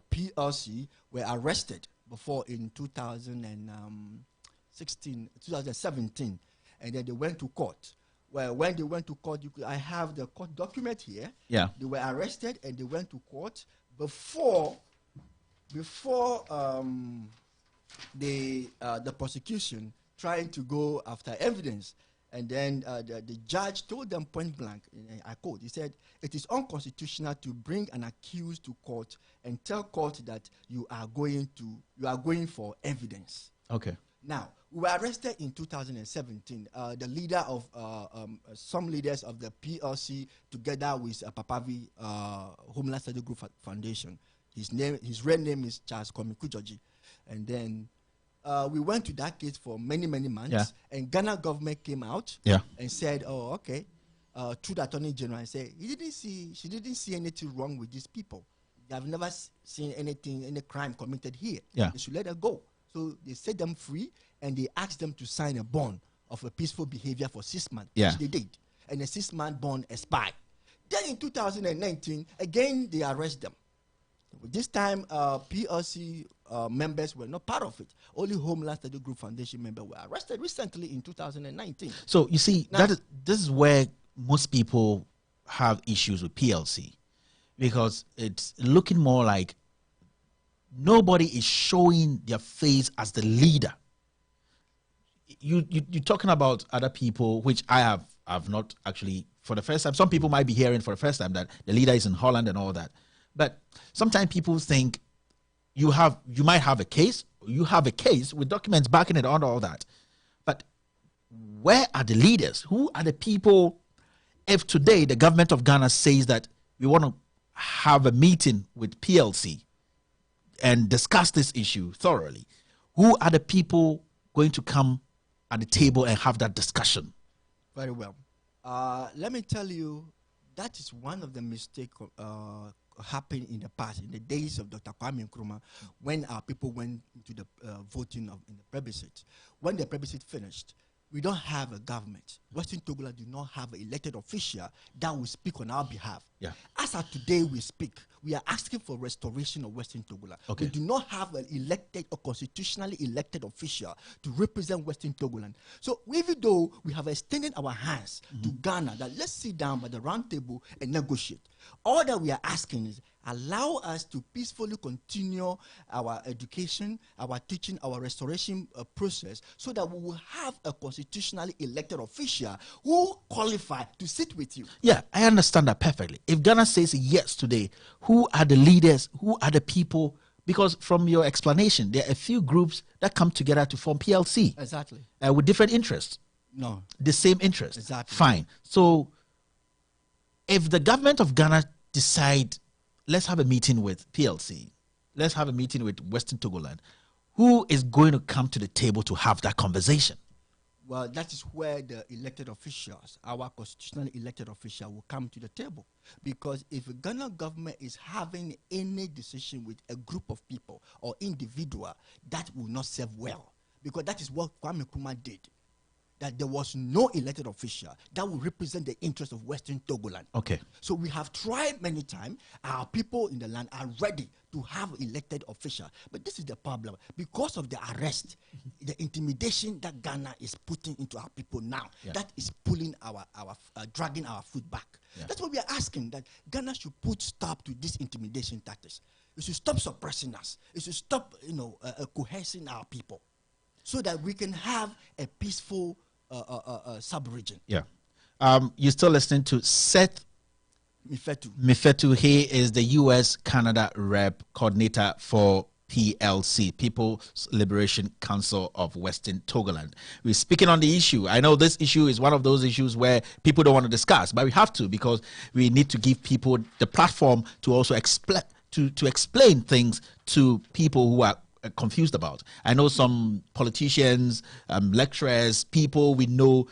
PLC were arrested before in 2017, and then they went to court. Well, when they went to court, I have the court document here. Yeah. They were arrested and they went to court before the prosecution trying to go after evidence. And then the judge told them point blank, I quote, he said, "It is unconstitutional to bring an accused to court and tell court that you are going for evidence." Okay. Now, we were arrested in 2017. The leader of some leaders of the PLC, together with Papa V, Homeland Study Group Foundation. His real name is Charles Komikujoji. And then we went to that case for many months, and Ghana government came out and said, "Oh, okay." To the Attorney General and say she didn't see anything wrong with these people. They have never seen any crime committed here. Yeah. They should let her go. So they set them free and they asked them to sign a bond of a peaceful behavior for 6 months, which they did. And the 6-month bond expired. Then in 2019, again they arrest them. This time, PLC members were not part of it. Only Homeland Study Group Foundation members were arrested recently in 2019. So you see, now, this is where most people have issues with PLC, because it's looking more like nobody is showing their face as the leader. You're talking about other people, which I have not actually for the first time. Some people might be hearing for the first time that the leader is in Holland and all that. But sometimes people think you might have a case, you have a case with documents backing it on, all that. But where are the leaders? Who are the people? If today the government of Ghana says that we want to have a meeting with PLC and discuss this issue thoroughly, who are the people going to come at the table and have that discussion? Very well. Let me tell you, that is one of the mistakes happened in the past, in the days of Dr. Kwame Nkrumah, when our people went into the voting in the plebiscite. When the plebiscite finished, we don't have a government. Western Togoland do not have an elected official that will speak on our behalf. Yeah. As of today we speak, we are asking for restoration of Western Togoland. Okay. We do not have an elected or constitutionally elected official to represent Western Togoland. So even though we have extended our hands to Ghana, that let's sit down by the round table and negotiate, all that we are asking is allow us to peacefully continue our education, our teaching, our restoration process, so that we will have a constitutionally elected official who qualify to sit with you. Yeah, I understand that perfectly. If Ghana says yes today, who are the leaders? Who are the people? Because from your explanation, there are a few groups that come together to form PLC. Exactly. With different interests. No. The same interest. Exactly. Fine. So if the government of Ghana decide, let's have a meeting with PLC, let's have a meeting with Western Togoland, who is going to come to the table to have that conversation? Well, that is where the elected officials, our constitutionally elected official, will come to the table. Because if the Ghana government is having any decision with a group of people or individual, that will not serve well. Because that is what Kwame Nkrumah did. That there was no elected official that will represent the interests of Western Togoland. Okay. So we have tried many times. Our people in the land are ready to have elected officials. But this is the problem. Because of the arrest, the intimidation that Ghana is putting into our people now, that is pulling dragging our foot back. Yeah. That's what we are asking, that Ghana should put stop to this intimidation tactics. It should stop suppressing us. It should stop, coercing our people, so that we can have a peaceful sub-region. Yeah. You're still listening to Seth Mifetu. He is the U.S. Canada Rep Coordinator for PLC, People's Liberation Council of Western Togoland. We're speaking on the issue. I know this issue is one of those issues where people don't want to discuss, but we have to, because we need to give people the platform to also explain things to people who are confused about. I know some politicians, lecturers, people we know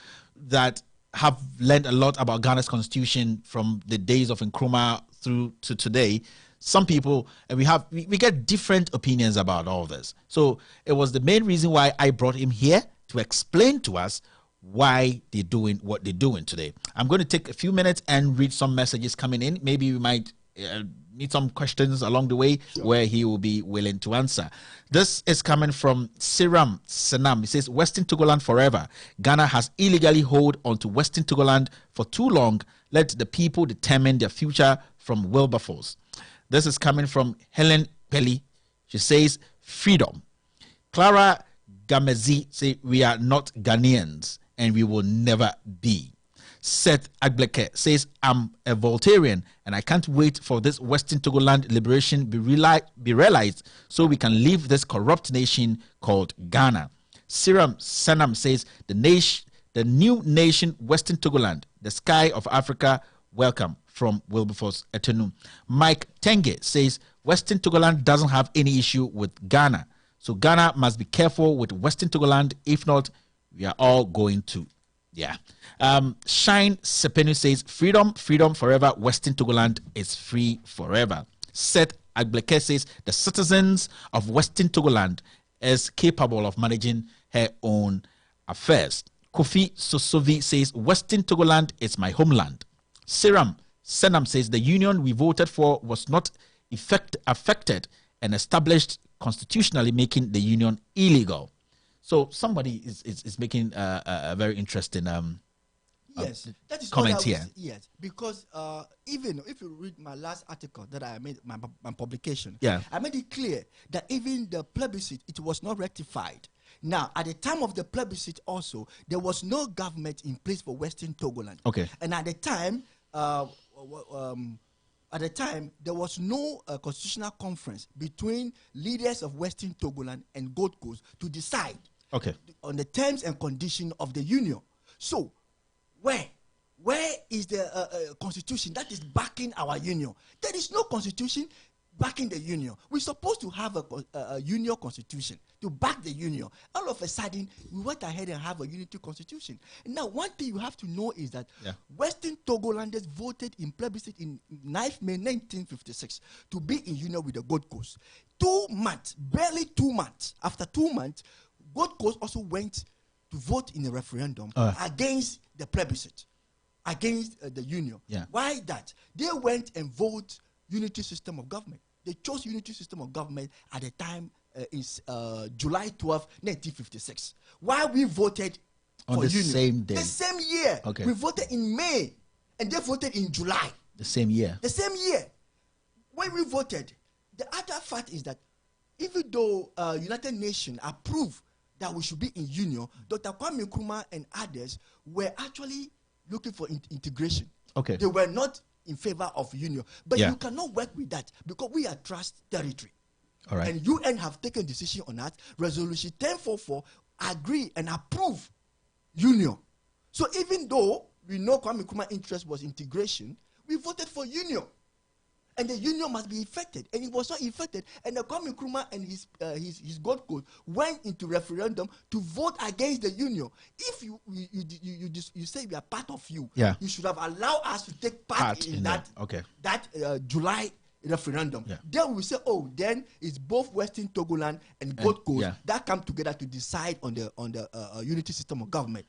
that have learned a lot about Ghana's constitution from the days of Nkrumah through to today. Some people, and we get different opinions about all this. So it was the main reason why I brought him here to explain to us why they're doing what they're doing today. I'm going to take a few minutes and read some messages coming in. Maybe we might meet some questions along the way where he will be willing to answer. This is coming from Siram Senam. He says, Western Togoland forever. Ghana has illegally held onto Western Togoland for too long. Let the people determine their future from Wilberforce. This is coming from Helen Pelly. She says, freedom. Clara Gamezi say, we are not Ghanaians and we will never be. Seth Agbleke says, I'm a Voltairean and I can't wait for this Western Togoland liberation be realized so we can leave this corrupt nation called Ghana. Siram Sanam says, the new nation Western Togoland, the sky of Africa, welcome from Wilberforce Etenu. Mike Tenge says, Western Togoland doesn't have any issue with Ghana, So Ghana must be careful with Western Togoland. If not, we are all going to. Yeah. Shine Sepenu says, freedom, freedom forever. Western Togoland is free forever. Seth Agbleke says, the citizens of Western Togoland is capable of managing her own affairs. Kofi Sosovi says, Western Togoland is my homeland. Siram Senam says, the union we voted for was not affected and established constitutionally, making the union illegal. So somebody is making a very interesting yes, that is comment here. Yes, because even if you read my last article that I made, my publication, yeah, I made it clear that even the plebiscite, it was not rectified. Now, at the time of the plebiscite also, there was no government in place for Western Togoland. Okay. And at the time, there was no constitutional conference between leaders of Western Togoland and Gold Coast to decide on the terms and conditions of the union. So, where is the constitution that is backing our union? There is no constitution backing the union. We're supposed to have a union constitution to back the union. All of a sudden, we went ahead and have a unity constitution. And now, one thing you have to know is that Western Togolanders voted in plebiscite in 9th May 1956 to be in union with the Gold Coast. 2 months, barely 2 months, after 2 months, Gold Coast also went to vote in a referendum against the plebiscite, against the union. Why that? They went and voted unity system of government. They chose unity system of government at the time is July 12, 1956. Why we voted on for the union? same day, the same year. Okay. We voted in May, and they voted in July. The same year. The same year. When we voted, the other fact is that even though United Nations approved that we should be in union, Dr. Kwame Nkrumah and others were actually looking for integration. Okay. They were not in favor of union. But you cannot work with that because we are trust territory. All right. And UN have taken decision on that. Resolution 1044 agree and approve union. So even though we know Kwame Nkrumah's interest was integration, we voted for union. And the union must be effected. And it was not effected. And the Kwame Nkrumah and his Gold Coast went into referendum to vote against the union. If you say we are part of you, you should have allowed us to take part in that July referendum. Then we say, oh, then it's both Western Togoland and Gold Coast that come together to decide on the unity system of government.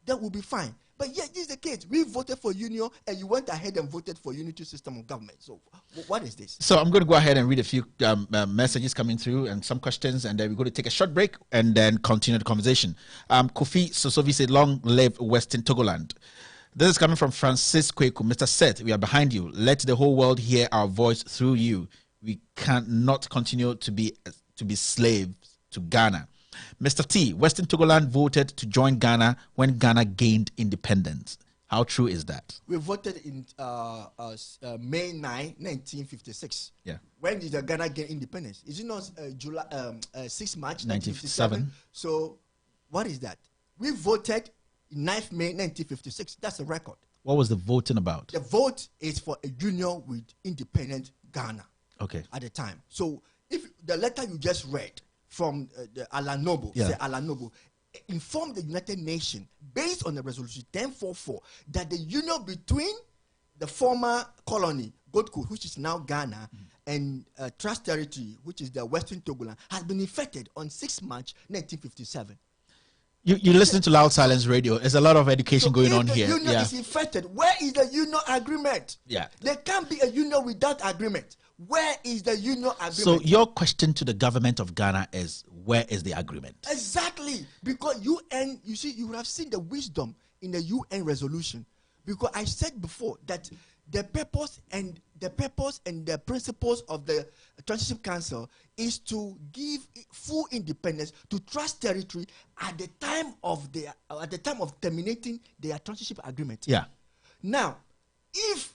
That will be fine. But yet, this is the case. We voted for union, and you went ahead and voted for unity system of government. So, what is this? So, I'm going to go ahead and read a few messages coming through and some questions, and then we're going to take a short break and then continue the conversation. Kofi Sosovi said, long live Western Togoland. This is coming from Francis Kweku. Mr. Seth, we are behind you. Let the whole world hear our voice through you. We cannot continue to be slaves to Ghana. Mr. T, Western Togoland voted to join Ghana when Ghana gained independence. How true is that? We voted in May 9, 1956. Yeah. When did Ghana gain independence? Is it not 6 March 1957? So, what is that? We voted in 9th May 1956. That's a record. What was the voting about? The vote is for a union with independent Ghana. Okay. At the time. So, if the letter you just read from the Alan Noble, say Alan Noble, informed the United Nations based on the resolution 1044 that the union between the former colony, Gold Coast, which is now Ghana, and Trust Territory, which is the Western Togoland, has been effected on 6 March 1957. You listen to Loud Silence Radio. There's a lot of education going on here. The union is effected. Where is the union agreement? Yeah. There can't be a union without agreement. Where is the union agreement? So your question to the government of Ghana is, where is the agreement? Exactly. Because UN, you see, you have seen the wisdom in the UN resolution. Because I said before that the purpose and the principles of the Transition Council is to give full independence to Trust Territory at the time of terminating their transition agreement. Yeah. Now, if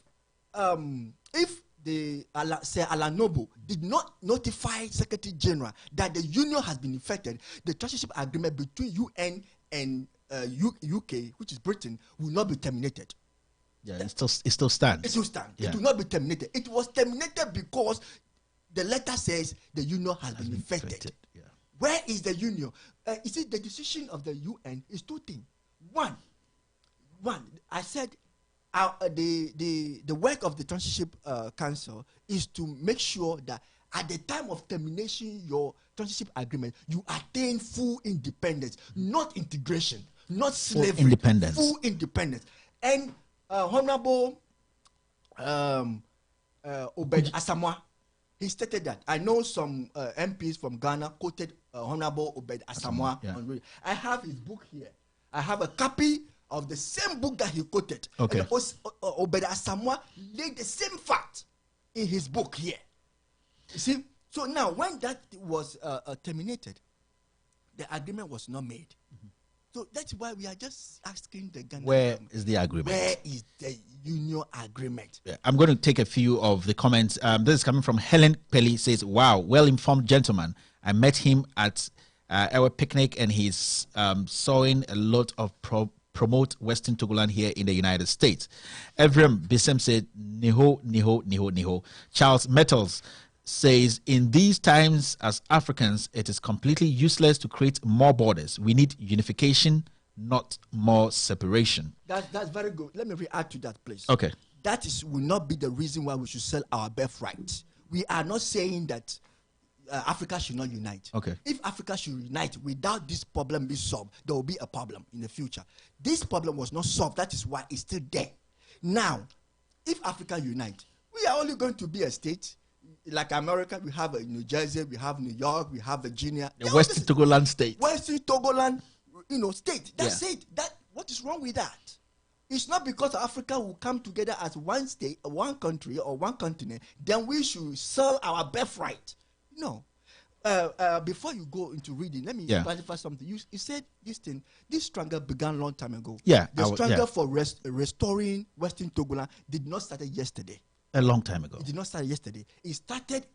the Alan Noble did not notify Secretary General that the union has been effected, the transition agreement between UN and UK, which is Britain, will not be terminated. Yeah, it still stands. It still stands. Yeah. It will not be terminated. It was terminated because the letter says the union has been effected. Yeah. Where is the union? You see, the decision of the UN is two things. One, I said the work of the Transitorship Council is to make sure that at the time of termination your transitorship agreement, you attain full independence, not integration, not slavery. Full independence. Full independence. And Honorable Obed Asamoah, he stated that. I know some MPs from Ghana quoted Honorable Obed Asamoah. Yeah. I have his book here. I have a copy of the same book that he quoted. Okay. And Obed Asamoah laid the same fact in his book here. You see? So now, when that was terminated, the agreement was not made. So that's why we are just asking the Ghana Where government, is the agreement? where is the union agreement? Yeah, I'm going to take a few of the comments. This is coming from Helen Pelly. Says, "Wow, well-informed gentleman. I met him at our picnic, and he's sowing a lot of promote Western Togoland here in the United States." Evrem Bissem said, "Niho, niho, niho, niho." Charles Metals says, "In these times as Africans, it is completely useless to create more borders. We need unification, not more separation." That's very good. Let me react to that, please. Okay. That will not be the reason why we should sell our birthright. We are not saying that Africa should not unite. Okay. If Africa should unite without this problem being solved, there will be a problem in the future. This problem was not solved. That is why it's still there. Now, if Africa unite, we are only going to be a state. Like America, we have New Jersey, we have New York, we have Virginia. The Western Togoland state. Western Togoland, state. That's it. What is wrong with that? It's not because Africa will come together as one state, one country, or one continent, then we should sell our birthright. No. Before you go into reading, let me clarify something. You said this struggle began a long time ago. Yeah. The struggle for restoring Western Togoland did not start yesterday. A long time ago. It did not start yesterday. It started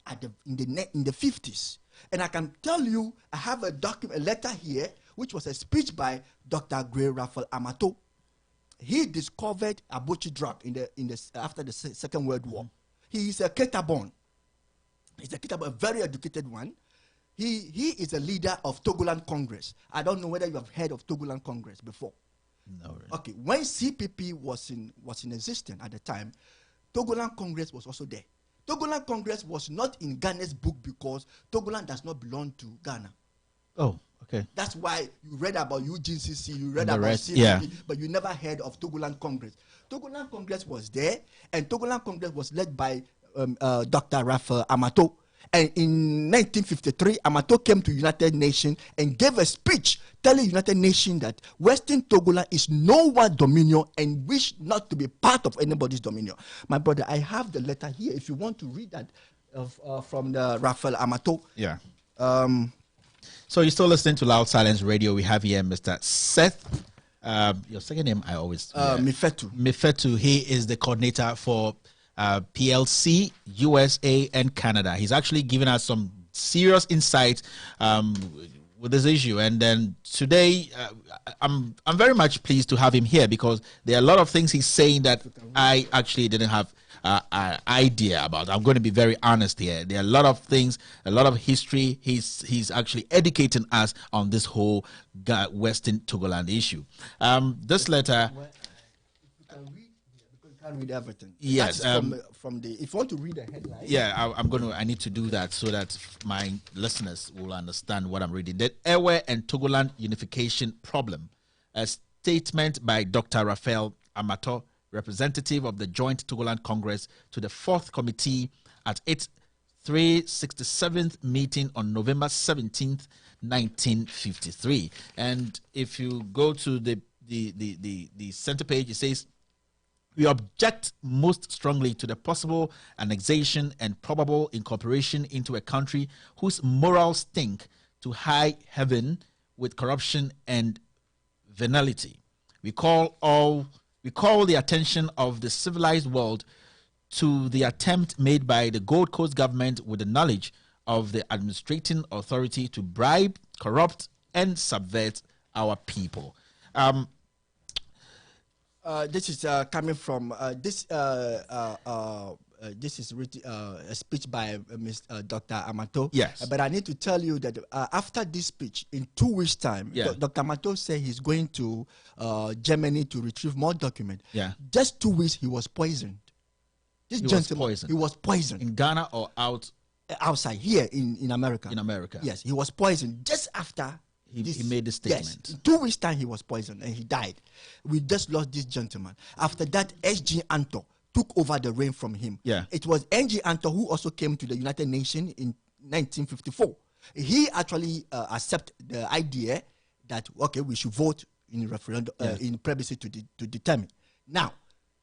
in the 50s. And I can tell you, I have a letter here, which was a speech by Dr. Gray Raphael Amato. He discovered Abochi drug after the Second World War. He is a Ketabon. He's a very educated one. He is a leader of Togoland Congress. I don't know whether you have heard of Togoland Congress before. No. Really. Okay, when CPP was in existence at the time, Togoland Congress was also there. Togoland Congress was not in Ghana's book because Togoland does not belong to Ghana. Oh, okay. That's why you read about UGCC, you read the about rest, CPP, but you never heard of Togoland Congress. Togoland Congress was there, and Togoland Congress was led by Dr. Raphael Amato. And in 1953, Amato came to United Nations and gave a speech telling United Nations that Western Togoland is no one's dominion and wish not to be part of anybody's dominion. My brother, I have the letter here. If you want to read that from the Raphael Amato. Yeah. So you're still listening to Loud Silence Radio. We have here Mr. Seth. Your second name, I always... Mifetu. Mifetu. He is the coordinator for PLC, USA, and Canada. He's actually given us some serious insight with this issue. And then today, I'm very much pleased to have him here because there are a lot of things he's saying that I actually didn't have an idea about. I'm going to be very honest here. There are a lot of things, a lot of history. He's actually educating us on this whole Western Togoland issue. This letter... Can't read everything. Yes. From the if you want to read the headline. Yeah, I need to do that so that my listeners will understand what I'm reading. The Ewe and Togoland unification problem. A statement by Dr. Raphael Amato, representative of the Joint Togoland Congress, to the 4th Committee at its 367th meeting on November 17th, 1953. And if you go to the center page, it says, "We object most strongly to the possible annexation and probable incorporation into a country whose morals stink to high heaven with corruption and venality. We call the attention of the civilized world to the attempt made by the Gold Coast government with the knowledge of the administrating authority to bribe, corrupt, and subvert our people." This is coming from this this is a speech by Dr. Amato. Yes. But I need to tell you that after this speech, in 2 weeks' time, Dr. Amato said he's going to Germany to retrieve more documents. Yeah. Just 2 weeks, he was poisoned. He was poisoned. In Ghana or outside, here in America. In America. Yes, he was poisoned just after he made the statement. Yes, in 2 weeks' time, he was poisoned and he died. We just lost this gentleman. After that, S.G. Anto took over the reign from him. Yeah. It was N.G. Anto who also came to the United Nations in 1954. He actually accepted the idea that, okay, we should vote in referendum, in plebiscite to determine. Now,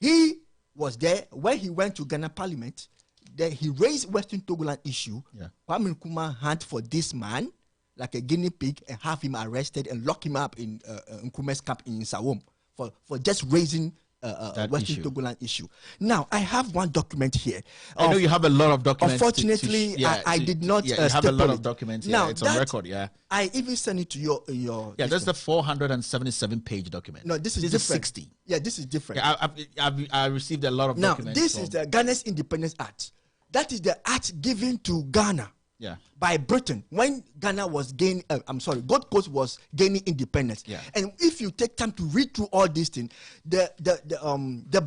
he was there when he went to Ghana Parliament. Then he raised Western Togoland issue. Kwame Nkrumah hunt for this man like a guinea pig and have him arrested and lock him up in Nkrumah's camp in Sawom for just raising Western Togoland issue. Now, I have one document here. I know you have a lot of documents. Unfortunately, I did not. You have a lot of documents. Now, it's on record. I even sent it to your. Yeah, that's the 477-page document. No, this is 60. Yeah, this is different. I received a lot of documents. Now, this is the Ghana's Independence Act. That is the act given to Ghana. By Britain when Ghana was gaining. Gold Coast was gaining independence. And if you take time to read through all these things, the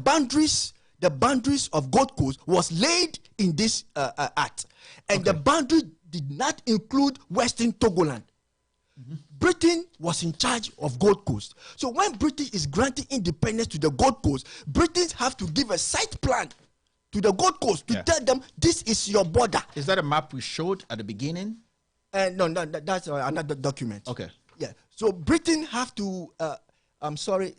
boundaries of Gold Coast was laid in this act, and the boundary did not include Western Togoland. Britain was in charge of Gold Coast. So when Britain is granting independence to the Gold Coast, Britons have to give a site plan to the Gold Coast to tell them this is your border. Is that a map we showed at the beginning? No, that's another document. Okay. Yeah. So Britain have to. I'm sorry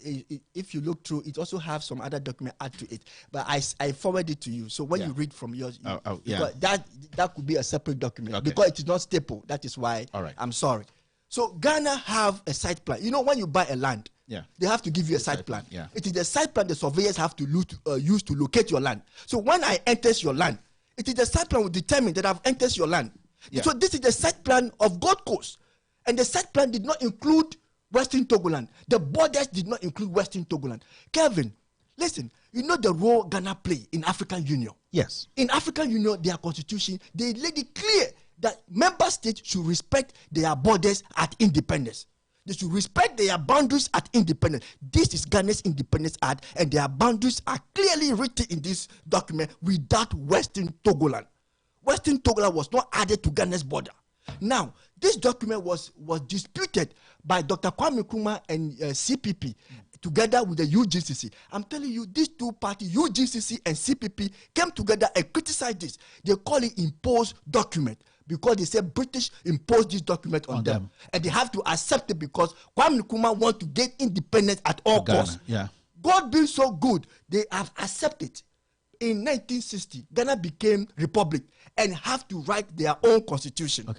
if you look through, it also have some other document add to it. But I forward it to you. So when you read from yours, that could be a separate document because it is not staple. That is why. All right. I'm sorry. So Ghana have a site plan. You know, when you buy a land, they have to give you a site plan. It is the site plan the surveyors have to use to locate your land. So when I enters your land, it is the site plan will determine that I've entered your land. So this is the site plan of Gold Coast. And the site plan did not include Western Togoland. The borders did not include Western Togoland. Kevin, listen, you know the role Ghana play in African Union. Yes. In African Union, their constitution, they made it clear that member states should respect their borders at independence. They should respect their boundaries at independence. This is Ghana's Independence Act, and their boundaries are clearly written in this document without Western Togoland. Western Togoland was not added to Ghana's border. Now, this document was disputed by Dr. Kwame Nkrumah and CPP together with the UGCC. I'm telling you, these two parties, UGCC and CPP, came together and criticized this. They call it imposed document, because they say British imposed this document on them. And they have to accept it because Kwame Nkrumah wants to get independence at all costs. God being so good, they have accepted. In 1960, Ghana became republic and have to write their own constitution.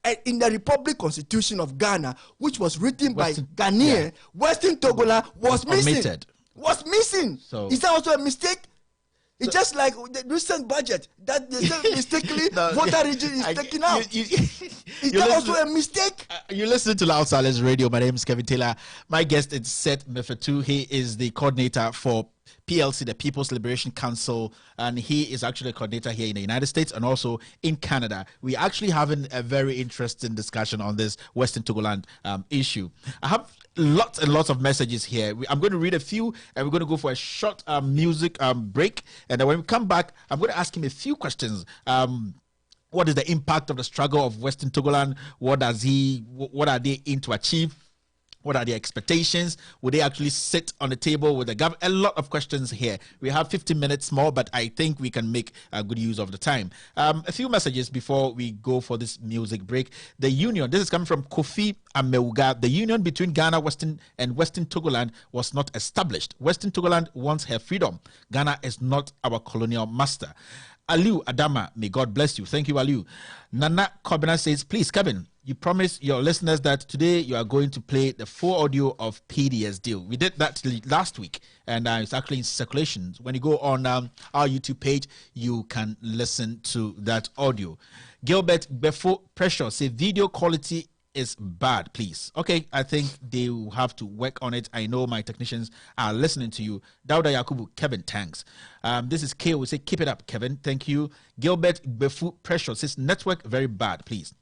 And in the Republic Constitution of Ghana, which was written by Ghanaian, Western Togoland was missing. Was missing. So, is that also a mistake? It's just like the recent budget that they said mistakenly voter region is taken out. Is that also a mistake? You listen to Loud Silence Radio. My name is Kevin Taylor. My guest is Seth Mefetu. He is the coordinator for PLC, the People's Liberation Council, and he is actually a coordinator here in the United States and also in Canada. We're actually having a very interesting discussion on this Western Togoland issue. I have lots and lots of messages here. I'm going to read a few, and we're going to go for a short music break. And then when we come back, I'm going to ask him a few questions. What is the impact of the struggle of Western Togoland? What are they in to achieve? What are their expectations? Will they actually sit on the table with the government? A lot of questions here. We have 15 minutes more, but I think we can make good use of the time. A few messages before we go for this music break. The union, this is coming from Kofi Ameuga. The union between Ghana and Western Togoland was not established. Western Togoland wants her freedom. Ghana is not our colonial master. Aliu Adama, may God bless you. Thank you, Aliu. Nana Kobina says, please, Kevin, you promised your listeners that today you are going to play the full audio of PDS deal. We did that last week, and it's actually in circulation. When you go on our YouTube page, you can listen to that audio. Gilbert Befo Pressure say video quality is bad, please. Okay, I think they will have to work on it. I know my technicians are listening to you. Dauda Yakubu, Kevin, thanks. This is K. We say, keep it up, Kevin. Thank you. Gilbert Befu Precious says, network very bad, please.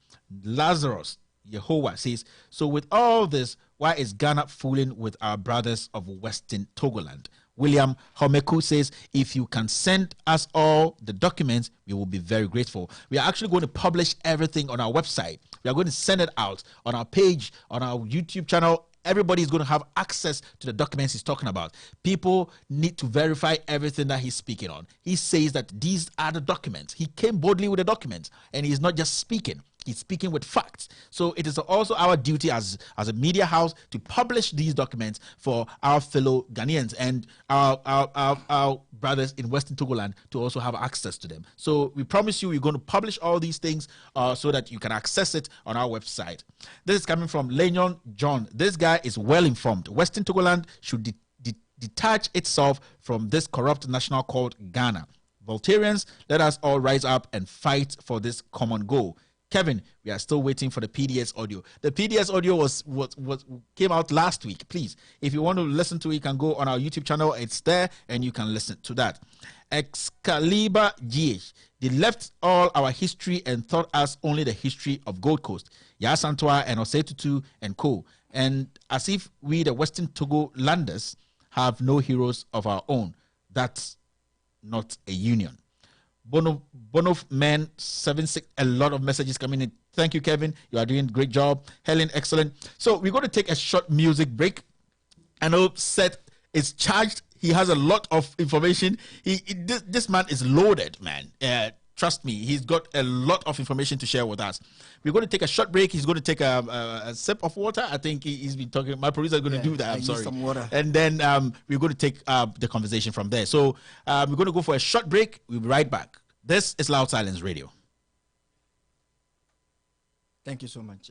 Lazarus Yehovah says, so with all this, why is Ghana fooling with our brothers of Western Togoland? William Homeku says, if you can send us all the documents, we will be very grateful. We are actually going to publish everything on our website. We are going to send it out on our page, on our YouTube channel. Everybody is going to have access to the documents he's talking about. People need to verify everything that he's speaking on. He says that these are the documents. He came boldly with the documents, and he's not just speaking. He's speaking with facts. So it is also our duty as a media house to publish these documents for our fellow Ghanaians and our brothers in Western Togoland to also have access to them. So we promise you we're going to publish all these things so that you can access it on our website. This is coming from Lenyon John. This guy is well informed. Western Togoland should detach itself from this corrupt national called Ghana. Voltarians, let us all rise up and fight for this common goal. Kevin, we are still waiting for the PDS audio. The PDS audio was came out last week. Please, if you want to listen to it, you can go on our YouTube channel. It's there, and you can listen to that. Excalibur GH. They left all our history and taught us only the history of Gold Coast, Yasantua and Osetutu and co. And as if we, the Western Togolanders, have no heroes of our own. That's not a union. Bono Man 76, a lot of messages coming in. Thank you, Kevin. You are doing a great job. Helen, excellent. So we're going to take a short music break. I know Seth is charged. He has a lot of information. This man is loaded, man. Trust me, he's got a lot of information to share with us. We're going to take a short break. He's going to take a sip of water. I think he's been talking. My producer is going to do that. I'm sorry. Some water. And then we're going to take the conversation from there. So we're going to go for a short break. We'll be right back. This is Loud Silence Radio. Thank you so much.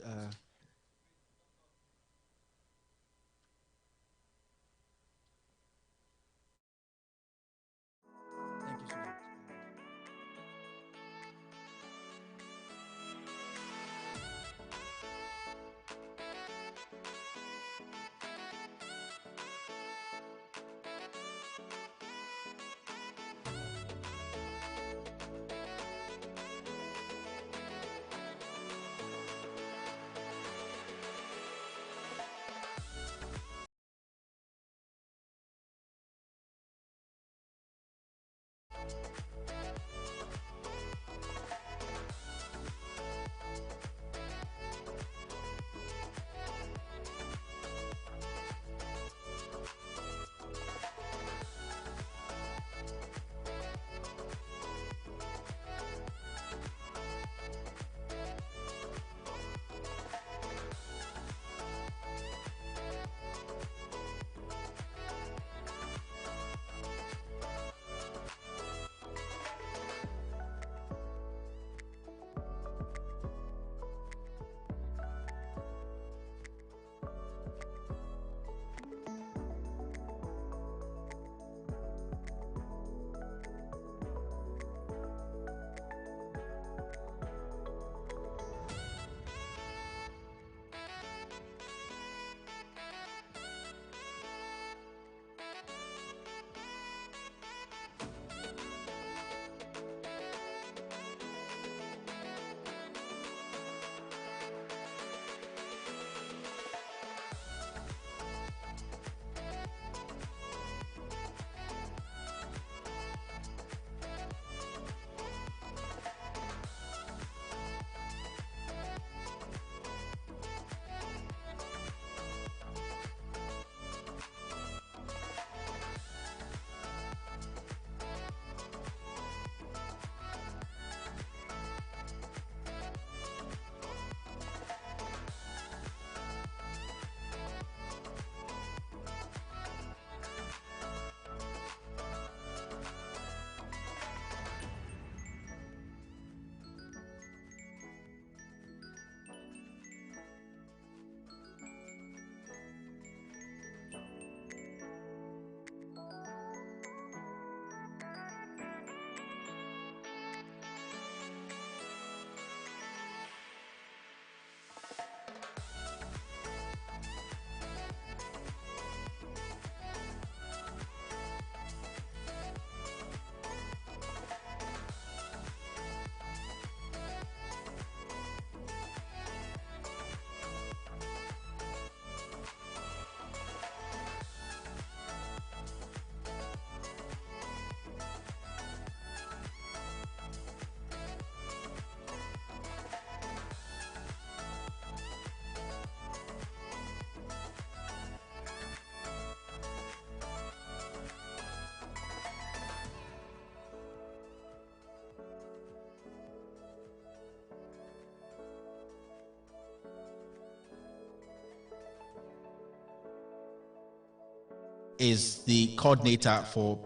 is the coordinator for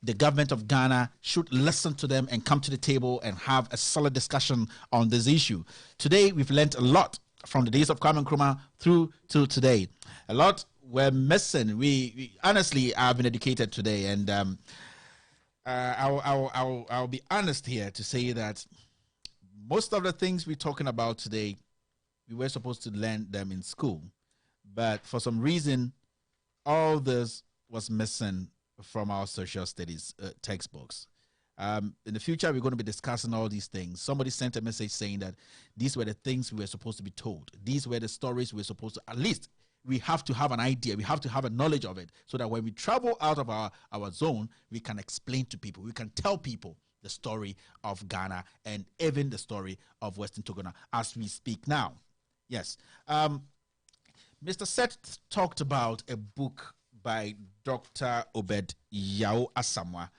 the government of Ghana should listen to them and come to the table and have a solid discussion on this issue. Today, we've learned a lot from the days of Kwame Nkrumah through to today. A lot we're missing. We honestly, I've been educated today, and I'll be honest here to say that most of the things we're talking about today, we were supposed to learn them in school, but for some reason, all this was missing from our social studies textbooks. In the future, we're going to be discussing all these things. Somebody sent a message saying that these were the things we were supposed to be told. These were the stories we were supposed to, at least we have to have an idea. We have to have a knowledge of it so that when we travel out of our zone, we can explain to people. We can tell people the story of Ghana and even the story of Western Togoland as we speak now. Yes. Mr. Seth talked about a book by Dr. Obed Yao Asamoah.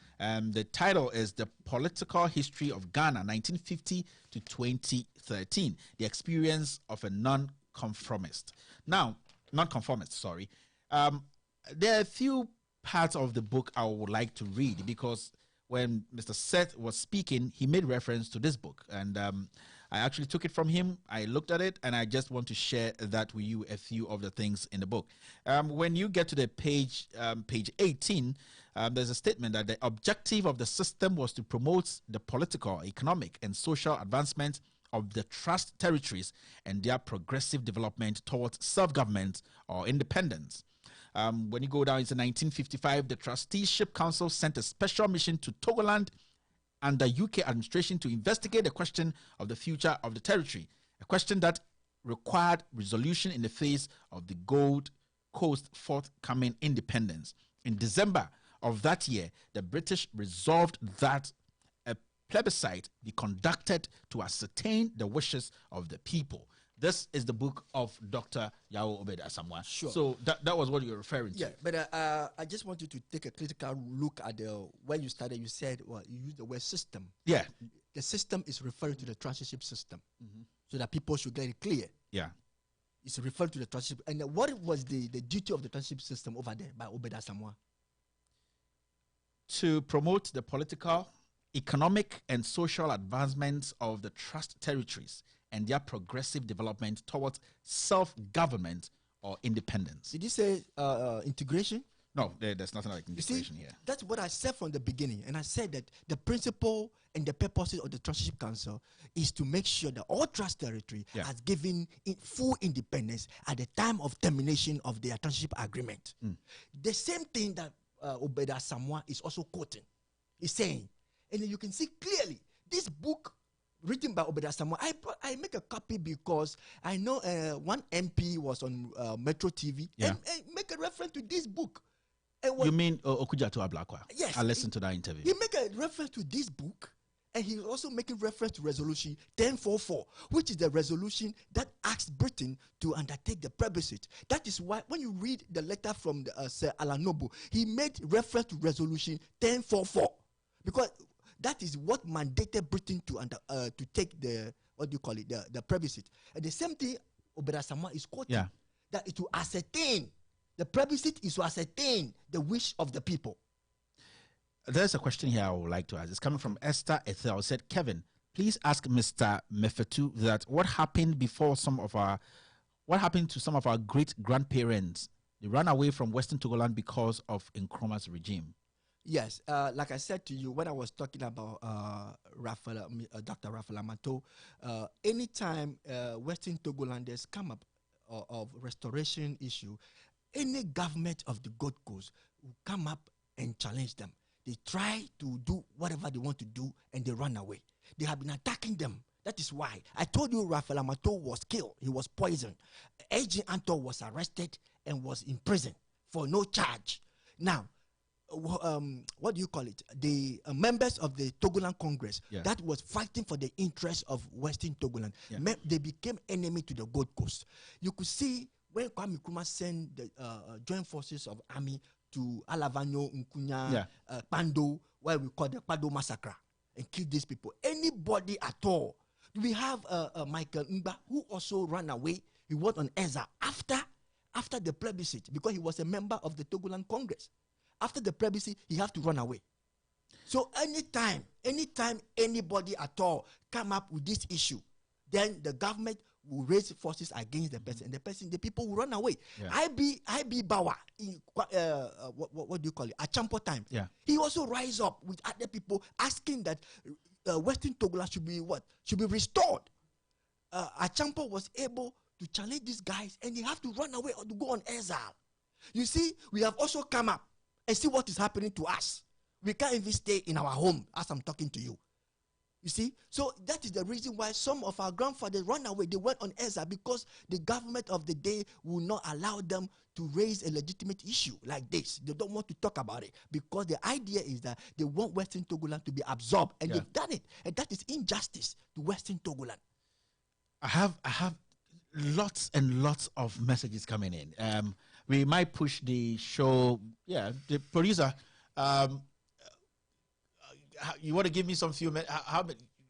The title is The Political History of Ghana, 1950 to 2013, The Experience of a Non-Conformist. Now, non-conformist, sorry. There are a few parts of the book I would like to read because when Mr. Seth was speaking, he made reference to this book. And I actually took it from him. I looked at it, and I just want to share that with you, a few of the things in the book. When you get to the page 18, there's a statement that the objective of the system was to promote the political, economic, and social advancement of the trust territories and their progressive development towards self-government or independence. When you go down into 1955, the Trusteeship Council sent a special mission to Togoland and the UK administration to investigate the question of the future of the territory, a question that required resolution in the face of the Gold Coast forthcoming independence. In December of that year, the British resolved that a plebiscite be conducted to ascertain the wishes of the people. This is the book of Dr. Yao Obed Asamoah. Sure. So that was what you're referring to. Yeah, but I just want you to take a critical look at when you started. You said, well, you used the word system. Yeah. The system is referring to the transition system, so that people should get it clear. Yeah. It's referring to the transition. And what was the duty of the transition system over there by Obed Asamoah? To promote the political, economic, and social advancements of the trust territories and their progressive development towards self-government or independence. Did you say integration? No, there's nothing like integration here. That's what I said from the beginning. And I said that the principle and the purposes of the Trusteeship Council is to make sure that all trust territory has given full independence at the time of termination of their Trusteeship agreement. The same thing that Obed Asamoah is also quoting. He's saying, and you can see clearly, this book written by Obed Asamoah, I make a copy because I know one MP was on Metro TV and make a reference to this book. You mean Okujato Ablakwa? Yes. I listened to that interview. He make a reference to this book, and he's also making reference to Resolution 1044, which is the resolution that asks Britain to undertake the plebiscite. That is why when you read the letter from Sir Alan Noble, he made reference to Resolution 1044 because that is what mandated Britain to take the the plebiscite. And the same thing Obed Asamoah is quoting, that it to ascertain the plebiscite is to ascertain the wish of the people. There's a question here I would like to ask. It's coming from Esther Ethel. Said, Kevin, please ask Mr. Mefetu that what happened to some of our great grandparents? They ran away from Western Togoland because of Nkrumah's regime. Yes, like I said to you when I was talking about Dr. Raphael Amato, anytime Western Togolanders come up of restoration issue, any government of the Gold Coast will come up and challenge them. They try to do whatever they want to do and they run away. They have been attacking them. That is why I told you Raphael Amato was killed. He was poisoned. A.J. Anto was arrested and was in prison for no charge. Now, what do you call it? The members of the Togoland Congress that was fighting for the interests of Western Togoland, they became enemy to the Gold Coast. You could see when Kwame Nkrumah sent the joint forces of army to Alavanyo, Nkunya, Pando, where we call the Pando massacre. and kill these people. Anybody at all. We have Michael Mba, who also ran away. He was on Ezra after the plebiscite, because he was a member of the Togoland Congress. After the plebiscite, he have to run away. So anytime anybody at all come up with this issue, then the government will raise forces against the person, and the people will run away. Yeah. IB Bawa in what do you call it? Achampo time. Yeah. He also rise up with other people asking that Western Togoland should be restored. Achampo was able to challenge these guys, and they have to run away or to go on exile. You see, we have also come up and see what is happening to us. We can't even stay in our home as I'm talking to you. You see, so that is the reason why some of our grandfathers run away. They went on exile because the government of the day will not allow them to raise a legitimate issue like this. They don't want to talk about it because the idea is that they want Western Togoland to be absorbed, and they've done it, and that is injustice to Western Togoland. I have lots and lots of messages coming in. We might push the show. Yeah, the producer. You want to give me some few minutes?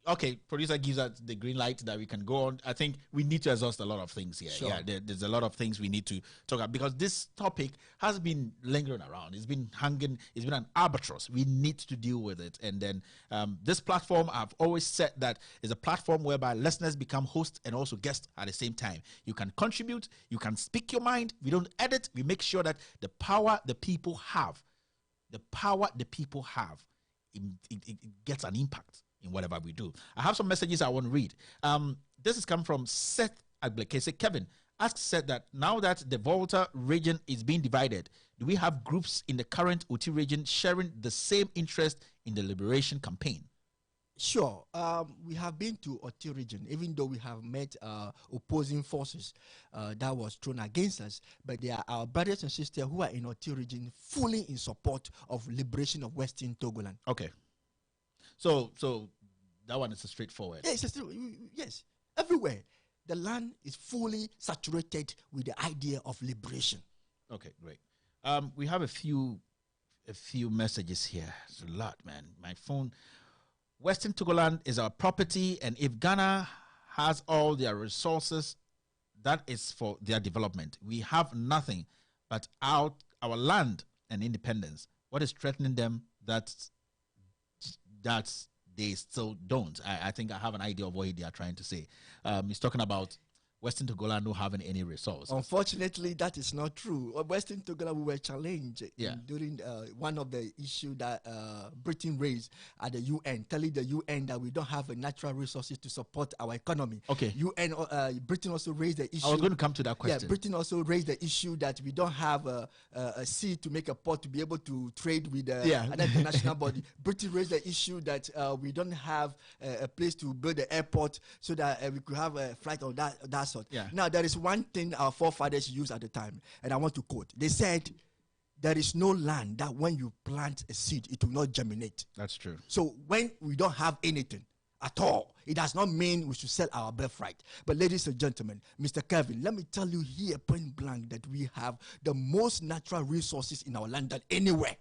Okay, producer gives us the green light that we can go on. I think we need to exhaust a lot of things here. Sure. Yeah, there's a lot of things we need to talk about because this topic has been lingering around. It's been hanging. It's been an albatross. We need to deal with it. And then this platform, I've always said that is a platform whereby listeners become hosts and also guests at the same time. You can contribute. You can speak your mind. We don't edit. We make sure that the power the people have, it gets an impact in whatever we do. I have some messages I want to read. This has come from Seth Agbeke. Say, Kevin, ask Seth that now that the Volta region is being divided, do we have groups in the current Oti region sharing the same interest in the liberation campaign? Sure. We have been to Oti region, even though we have met opposing forces that was thrown against us, but they are our brothers and sisters who are in Oti region fully in support of liberation of Western Togoland. Okay. So that one is a straightforward. Yes. Everywhere. The land is fully saturated with the idea of liberation. Okay, great. We have a few messages here. It's a lot, man. My phone. Western Togoland is our property, and if Ghana has all their resources, that is for their development. We have nothing but our land and independence. What is threatening them that they still don't? I think I have an idea of what they are trying to say. He's talking about Western Togoland not having any resources. Unfortunately, that is not true. Western Togoland, we were challenged during one of the issues that Britain raised at the UN, telling the UN that we don't have natural resources to support our economy. Okay. Britain also raised the issue. I was going to come to that question. Yeah, Britain also raised the issue that we don't have a sea to make a port to be able to trade with an international body. Britain raised the issue that we don't have a place to build an airport so that we could have a flight on that sort. Yeah. Now, there is one thing our forefathers used at the time, and I want to quote. They said, there is no land that when you plant a seed, it will not germinate. That's true. So when we don't have anything at all, it does not mean we should sell our birthright. But ladies and gentlemen, Mr. Kevin, let me tell you here point blank that we have the most natural resources in our land than anywhere.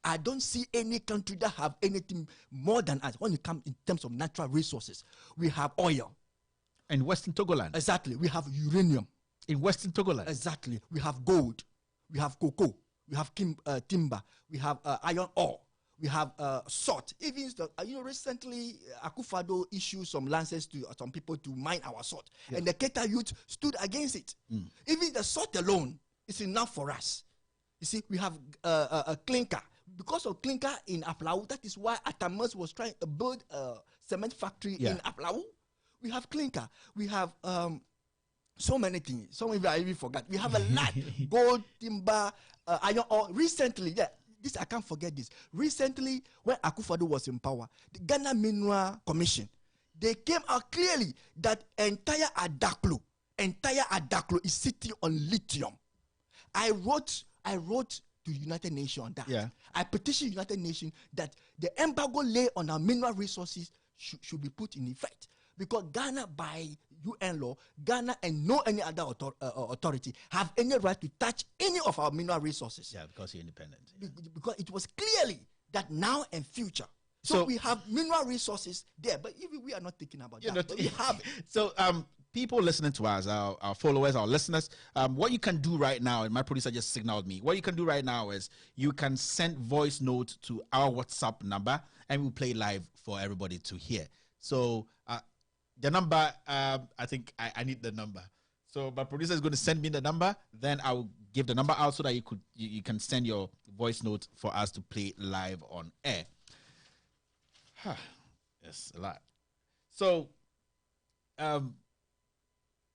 I don't see any country that have anything more than us when it comes in terms of natural resources. We have oil. In Western Togoland. Exactly. We have uranium. In Western Togoland. Exactly. We have gold. We have cocoa. We have timber. We have iron ore. We have salt. Even recently, Akufo-Addo issued some licenses to some people to mine our salt. Yeah. And the Keta youth stood against it. Even the salt alone is enough for us. You see, we have a clinker. Because of clinker in Aflau, that is why Atamas was trying to build a cement factory in Aflau. We have clinker. We have so many things. Some of you I even forgot. We have a lot. Gold, timber, iron ore. Recently, this I can't forget this. Recently, when Akufo-Addo was in power, the Ghana Mineral Commission, they came out clearly that entire Adaklo is sitting on lithium. I wrote to United Nations on that. Yeah. I petitioned United Nations that the embargo laid on our mineral resources should be put in effect. Because Ghana, by UN law, Ghana and no any other authority have any right to touch any of our mineral resources. Yeah, because you're independent. Because it was clearly that now and future, So we have mineral resources there, but even we are not thinking about that. But we have it. So people listening to us, our followers, our listeners, what you can do right now, and my producer just signaled me, what you can do right now is you can send voice note to our WhatsApp number, and we'll play live for everybody to hear. So the number, I think I need the number. So my producer is going to send me the number, then I will give the number out so that you can send your voice note for us to play live on air. Yes, a lot. So,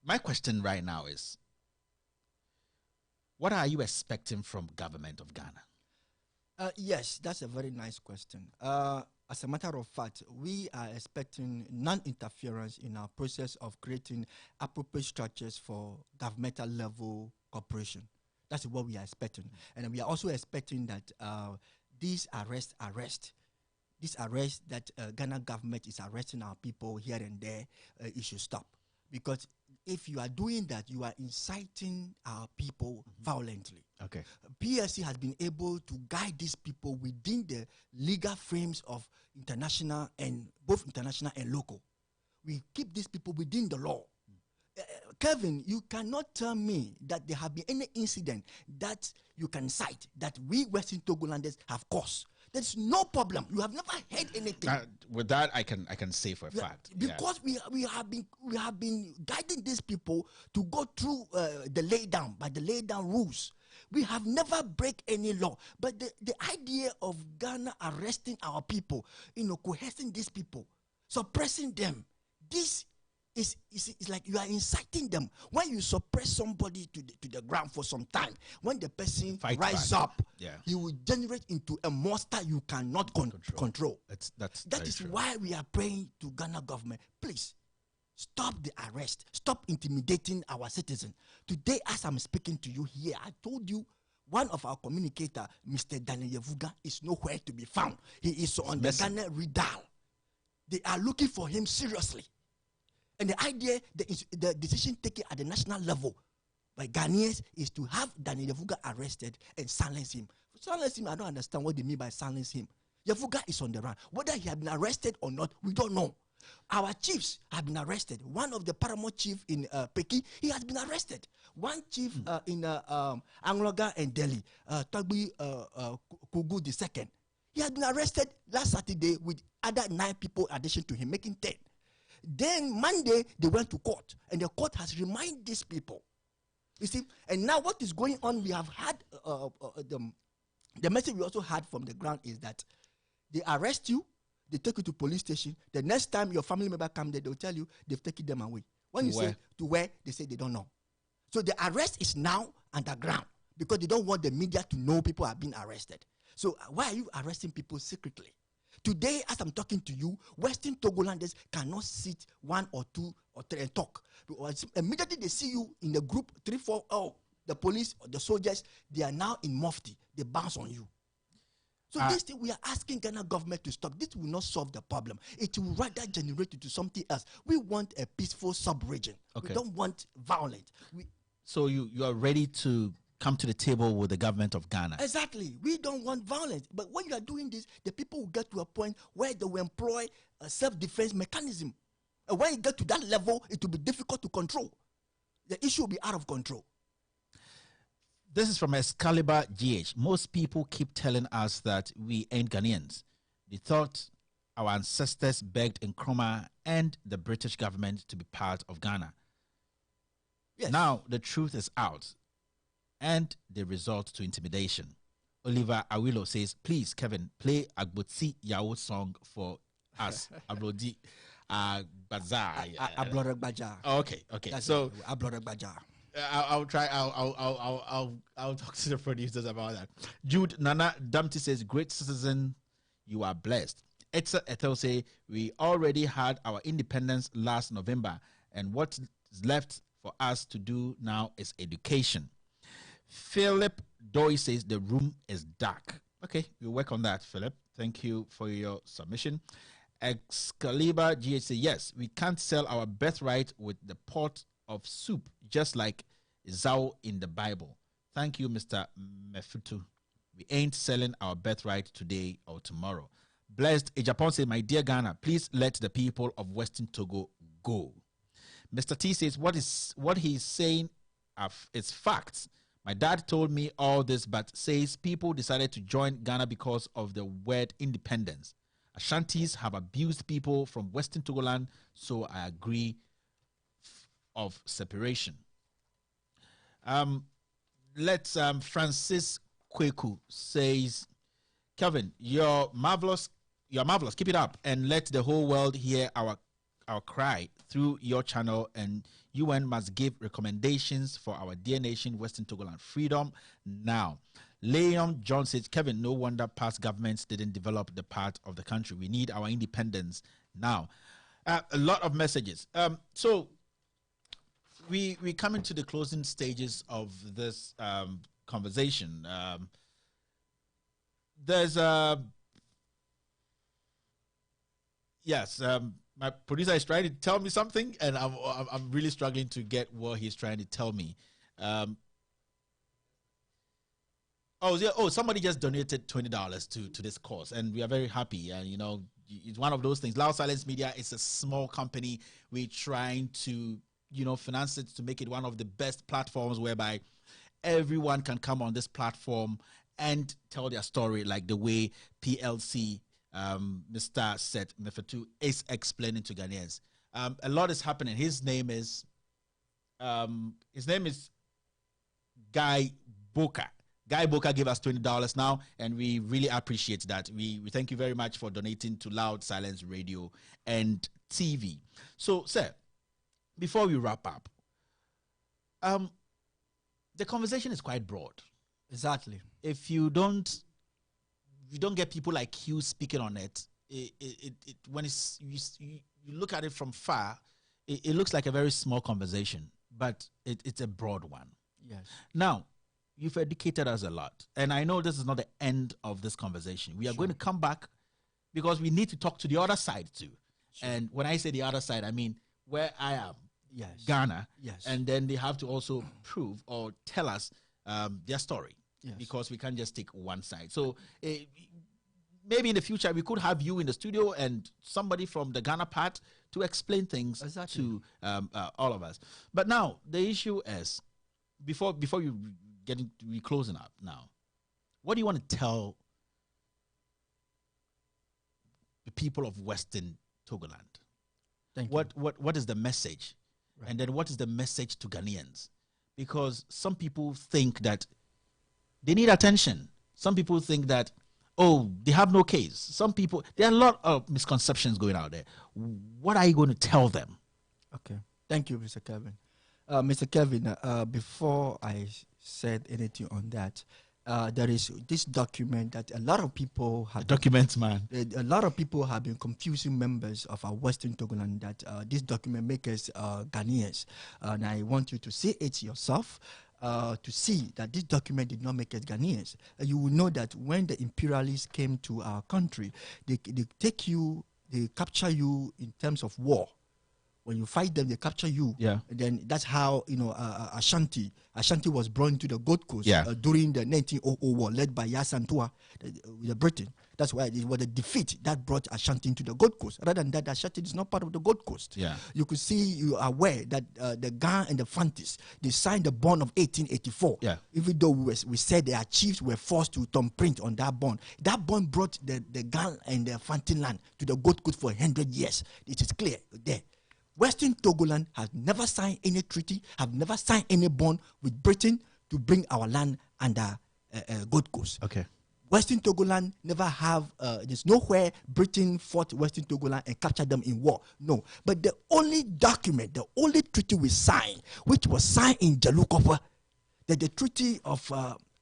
my question right now is, what are you expecting from government of Ghana? Yes, that's a very nice question. As a matter of fact, we are expecting non-interference in our process of creating appropriate structures for governmental level cooperation. That's what we are expecting. And we are also expecting that these arrests that Ghana government is arresting our people here and there, it should stop. Because if you are doing that, you are inciting our people violently. Okay. PSC has been able to guide these people within the legal frames of international and local. We keep these people within the law. Kevin, you cannot tell me that there have been any incident that you can cite that we Western Togolanders have caused. There's no problem. You have never heard anything. With that, I can say for a fact, because we have been guiding these people to go through the lay down rules. We have never break any law. But the idea of Ghana arresting our people, coercing these people, suppressing them, this is like you are inciting them. When you suppress somebody to the ground for some time, when the person rise up, he will generate into a monster you cannot control. That is why we are praying to Ghana government, please stop the arrest, stop intimidating our citizens. Today, as I'm speaking to you here, I told you one of our communicator, Mr. Daniel Yevuga, is nowhere to be found. He is on the Ghana radar. They are looking for him seriously. And the idea, the decision taken at the national level by Ghanaians is to have Daniel Yevuga arrested and silence him. Silence him, I don't understand what they mean by silence him. Yevuga is on the run. Whether he has been arrested or not, we don't know. Our chiefs have been arrested. One of the paramount chief in Peking, he has been arrested. One chief in Angloga and Delhi, Tagbi Kugu II, he has been arrested last Saturday with other 9 people addition to him, making 10. Then Monday, they went to court, and the court has reminded these people. You see, and now what is going on, we have had, the message we also had from the ground is that they arrest you, they take you to police station, the next time your family member come there, they'll tell you they've taken them away. When you say to where, they say they don't know. So the arrest is now underground, because they don't want the media to know people are being arrested. So why are you arresting people secretly? Today, as I'm talking to you, Western Togolanders cannot sit 1 or 2 or 3 and talk. Immediately they see you in the group 3, 4, the police or the soldiers, they are now in mufti. They bounce on you. So this thing we are asking Ghana government to stop. This will not solve the problem. It will rather generate it to something else. We want a peaceful sub-region. Okay. We don't want violence. So you are ready to come to the table with the government of Ghana. Exactly. We don't want violence. But when you are doing this, the people will get to a point where they will employ a self-defense mechanism. And when you get to that level, it will be difficult to control. The issue will be out of control. This is from Excalibur GH. Most people keep telling us that we ain't Ghanaians. They thought our ancestors begged Nkrumah and the British government to be part of Ghana. Yes. Now the truth is out, and they resort to intimidation. Oliver Awilo says, please, Kevin, play Agbotsi Yao song for us. Ablodi Bazaar. Ablorek Bajar. Okay. So Ablorek Bajar. I'll try. I'll talk to the producers about that. Jude Nana Dumpty says, great citizen, you are blessed. Etsa Ethel say, we already had our independence last November, and what's left for us to do now is education. Philip Doy says the room is dark. Okay, we'll work on that, Philip. Thank you for your submission. Excalibur GH says, yes, we can't sell our birthright with the pot of soup, just like Esau in the Bible. Thank you, Mr. Mefutu. We ain't selling our birthright today or tomorrow. Blessed Ejapon says, my dear Ghana, please let the people of Western Togo go. Mr. T says, what he's saying is facts. My dad told me all this, but says people decided to join Ghana because of the word independence. Ashantis have abused people from Western Togoland, so I agree of separation. Francis Kweku says, Kevin, you're marvelous. You're marvelous. Keep it up and let the whole world hear our cry through your channel, and UN must give recommendations for our dear nation, Western Togoland. Freedom now. Leon John says, Kevin, no wonder past governments didn't develop the part of the country. We need our independence now. A lot of messages. So we come into the closing stages of this conversation. There's yes. My producer is trying to tell me something, and I'm really struggling to get what he's trying to tell me. Somebody just donated $20 to this cause, and we are very happy. And you know, it's one of those things. Loud Silence Media is a small company. We're trying to, you know, finance it to make it one of the best platforms whereby everyone can come on this platform and tell their story like the way PLC. Mr. Seth Mefetu is explaining to Ghanaians. A lot is happening. His name is Guy Boka. Guy Boka gave us $20 now, and we really appreciate that. We thank you very much for donating to Loud Silence Radio and TV. So, sir, before we wrap up, the conversation is quite broad. Exactly. If you don't get people like you speaking on it, when you look at it from far, it looks like a very small conversation, but it's a broad one. Yes. Now, you've educated us a lot, and I know this is not the end of this conversation. We are going to come back because we need to talk to the other side too. Sure. And when I say the other side, I mean where I am, yes, Ghana, yes, and then they have to also prove or tell us their story. Yes. Because we can't just take one side. So maybe in the future we could have you in the studio and somebody from the Ghana part to explain things to all of us. But now the issue is, before you get into closing up now, what do you want to tell the people of Western Togoland? Thank you. What is the message? Right. And then what is the message to Ghanaians? Because some people think that they need attention. Some people think that, they have no case. Some people, there are a lot of misconceptions going out there. What are you going to tell them? Okay. Thank you, Mr. Kevin. Mr. Kevin, before I said anything on that, there is this document that a lot of people have... Documents, man. A lot of people have been confusing members of our Western Togoland that this document makes us Ghanaians. And I want you to see it yourself. To see that this document did not make us Ghanaians. You will know that when the imperialists came to our country, they capture you in terms of war. When you fight them, they capture you. Yeah. And then that's how, Ashanti was brought into the Gold Coast during the 1900 war led by Yasantua, the Britain. That's why it was a defeat that brought Ashanti into the Gold Coast. Rather than that, Ashanti is not part of the Gold Coast. Yeah. You could see, you are aware that the Ga and the Fantis, they signed the bond of 1884. Yeah. Even though we said their chiefs were forced to thumbprint on that bond. That bond brought the Ga and the Fanti land to the Gold Coast for 100 years. It is clear there. Western Togoland has never signed any treaty, have never signed any bond with Britain to bring our land under Gold Coast. Okay. Western Togoland never have, there's nowhere Britain fought Western Togoland and captured them in war. No. But the only document, the only treaty we signed, which was signed in Jalukopa, that the Treaty of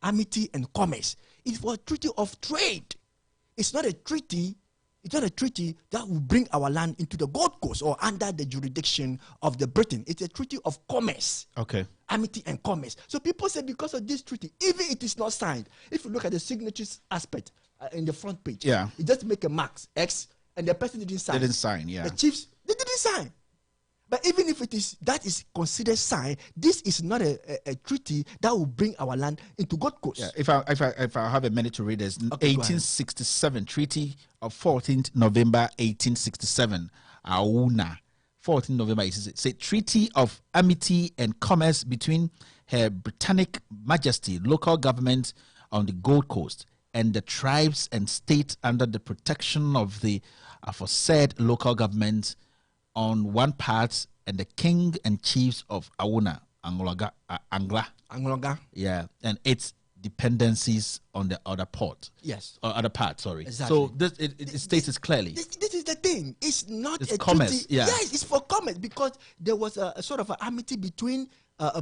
Amity and Commerce, it was a treaty of trade. It's not a treaty that will bring our land into the Gold Coast or under the jurisdiction of the Britain. It's a treaty of commerce. Okay. Amity and commerce. So people say because of this treaty, even it is not signed, if you look at the signatures aspect in the front page, it just make a mark, X, and the person didn't sign. They didn't sign, yeah. The chiefs, they didn't sign. But even if that is considered signed, this is not a treaty that will bring our land into Gold Coast. Yeah, if I have a minute to read this, Okay, 1867 Treaty of 14th November 1867, Auna, 14th November 1867, say Treaty of Amity and Commerce between Her Britannic Majesty local government on the Gold Coast and the tribes and states under the protection of the aforesaid local government on one part, and the king and chiefs of Auna, Angloga. yeah, and its dependencies on the other part. Yes. Or other part, sorry. Exactly. So this it states it clearly. This is the thing. It's not It's a commerce, treaty. yeah. Yes, it's for commerce because there was a sort of an amity between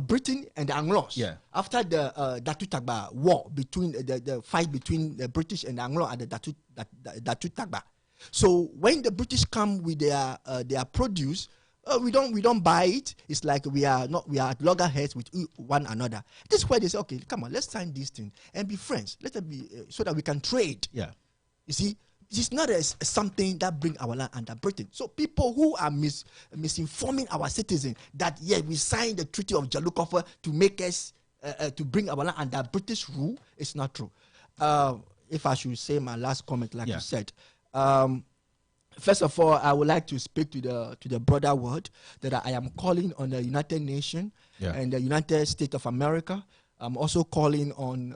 Britain and the Anglos. Yeah. After the Datu Tagba war, between the fight between the British and the Anglo and the Datu Tagba. So when the British come with their produce, we don't buy it. It's like we are at loggerheads with one another. This is why they say, okay, come on, let's sign this thing and be friends. Let us be so that we can trade. Yeah. You see, it's not something that bring our land under Britain. So people who are misinforming our citizens that we signed the Treaty of Jalukova to make us to bring our land under British rule, it's not true. If I should say my last comment, like you said. First of all, I would like to speak to the broader world that I am calling on the United Nations and the United States of America. I'm also calling on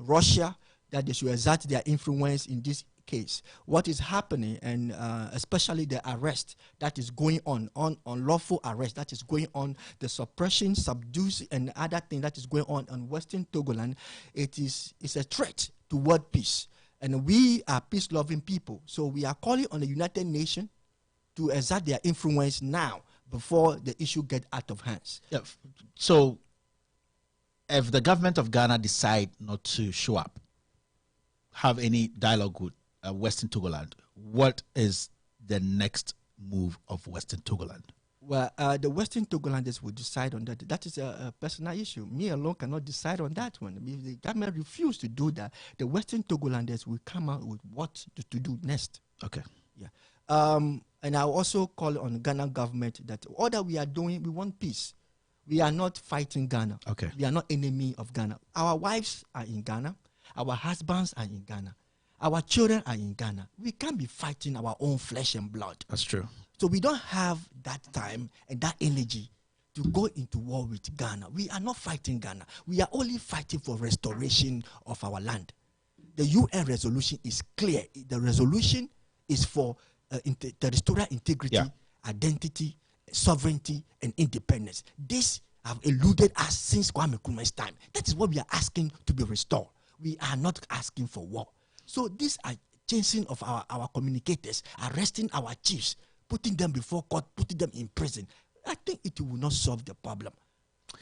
Russia that they should exert their influence in this case. What is happening, and especially the arrest that is going on unlawful arrest that is going on, the suppression, subdues, and other thing that is going on Western Togoland, it's a threat to world peace. And we are peace-loving people. So we are calling on the United Nations to exert their influence now before the issue gets out of hands. Yeah. So if the government of Ghana decide not to show up, have any dialogue with Western Togoland, what is the next move of Western Togoland? Well, the Western Togolanders will decide on that. That is a personal issue. Me alone cannot decide on that one. If the government refuses to do that, the Western Togolanders will come out with what to do next. Okay. Yeah. And I also call on the Ghana government that all that we are doing, we want peace. We are not fighting Ghana. Okay. We are not enemy of Ghana. Our wives are in Ghana. Our husbands are in Ghana. Our children are in Ghana. We can't be fighting our own flesh and blood. That's true. So we don't have that time and that energy to go into war with Ghana. We are not fighting Ghana. We are only fighting for restoration of our land. The UN resolution is clear. The resolution is for territorial integrity, identity, sovereignty, and independence. This have eluded us since Kwame Nkrumah's time. That is what we are asking to be restored. We are not asking for war. So these are chasing of our communicators, arresting our chiefs, putting them before court, putting them in prison. I think it will not solve the problem.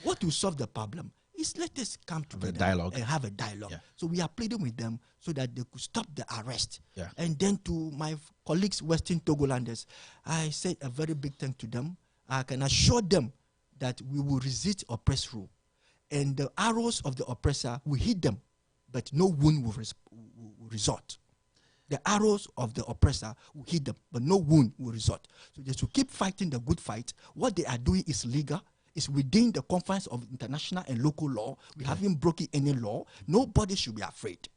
What will solve the problem is let us come together and have a dialogue. Yeah. So we are pleading with them so that they could stop the arrest. Yeah. And then to my colleagues, Western Togolanders, I said a very big thank to them. I can assure them that we will resist oppressed rule. And the arrows of the oppressor will hit them, but no wound will result. The arrows of the oppressor will hit them, but no wound will result. So they should keep fighting the good fight. What they are doing is legal. It's within the confines of international and local law. We haven't broken any law. Nobody should be afraid.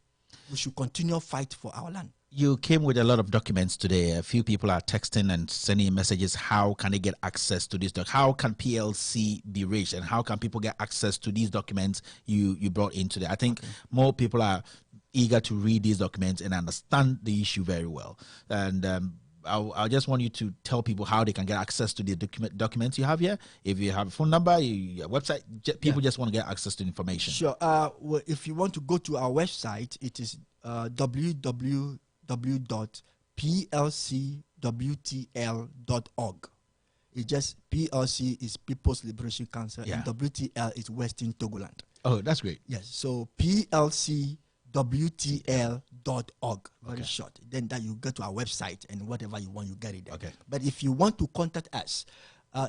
We should continue fight for our land. You came with a lot of documents today. A few people are texting and sending messages. How can they get access to this? How can PLC be reached? And how can people get access to these documents you brought in today? I think more people are eager to read these documents and understand the issue very well. And I just want you to tell people how they can get access to the documents you have here. If you have a phone number, your website, people just want to get access to information. Sure. Well, if you want to go to our website, it is www.plcwtl.org. It's just PLC is People's Liberation Council and WTL is Western Togoland. Oh, that's great. Yes. So PLCWTL.org. Very short. Then that you go to our website and whatever you want, you get it there. Okay. But if you want to contact us,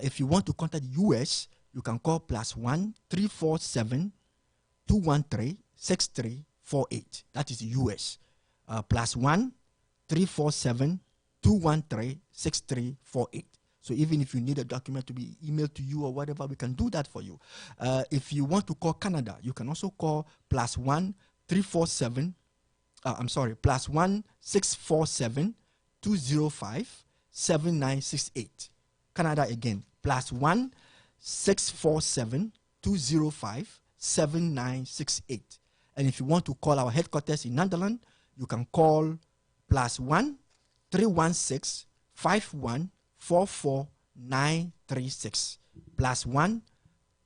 if you want to contact US, you can call +1 347 213 6348. That is US. +1 347 213 6348. So even if you need a document to be emailed to you or whatever, we can do that for you. If you want to call Canada, you can also call +1 647 205 7968. Canada again, +1 647 205 7968. And if you want to call our headquarters in Netherlands, you can call +1 316 51 44936. +1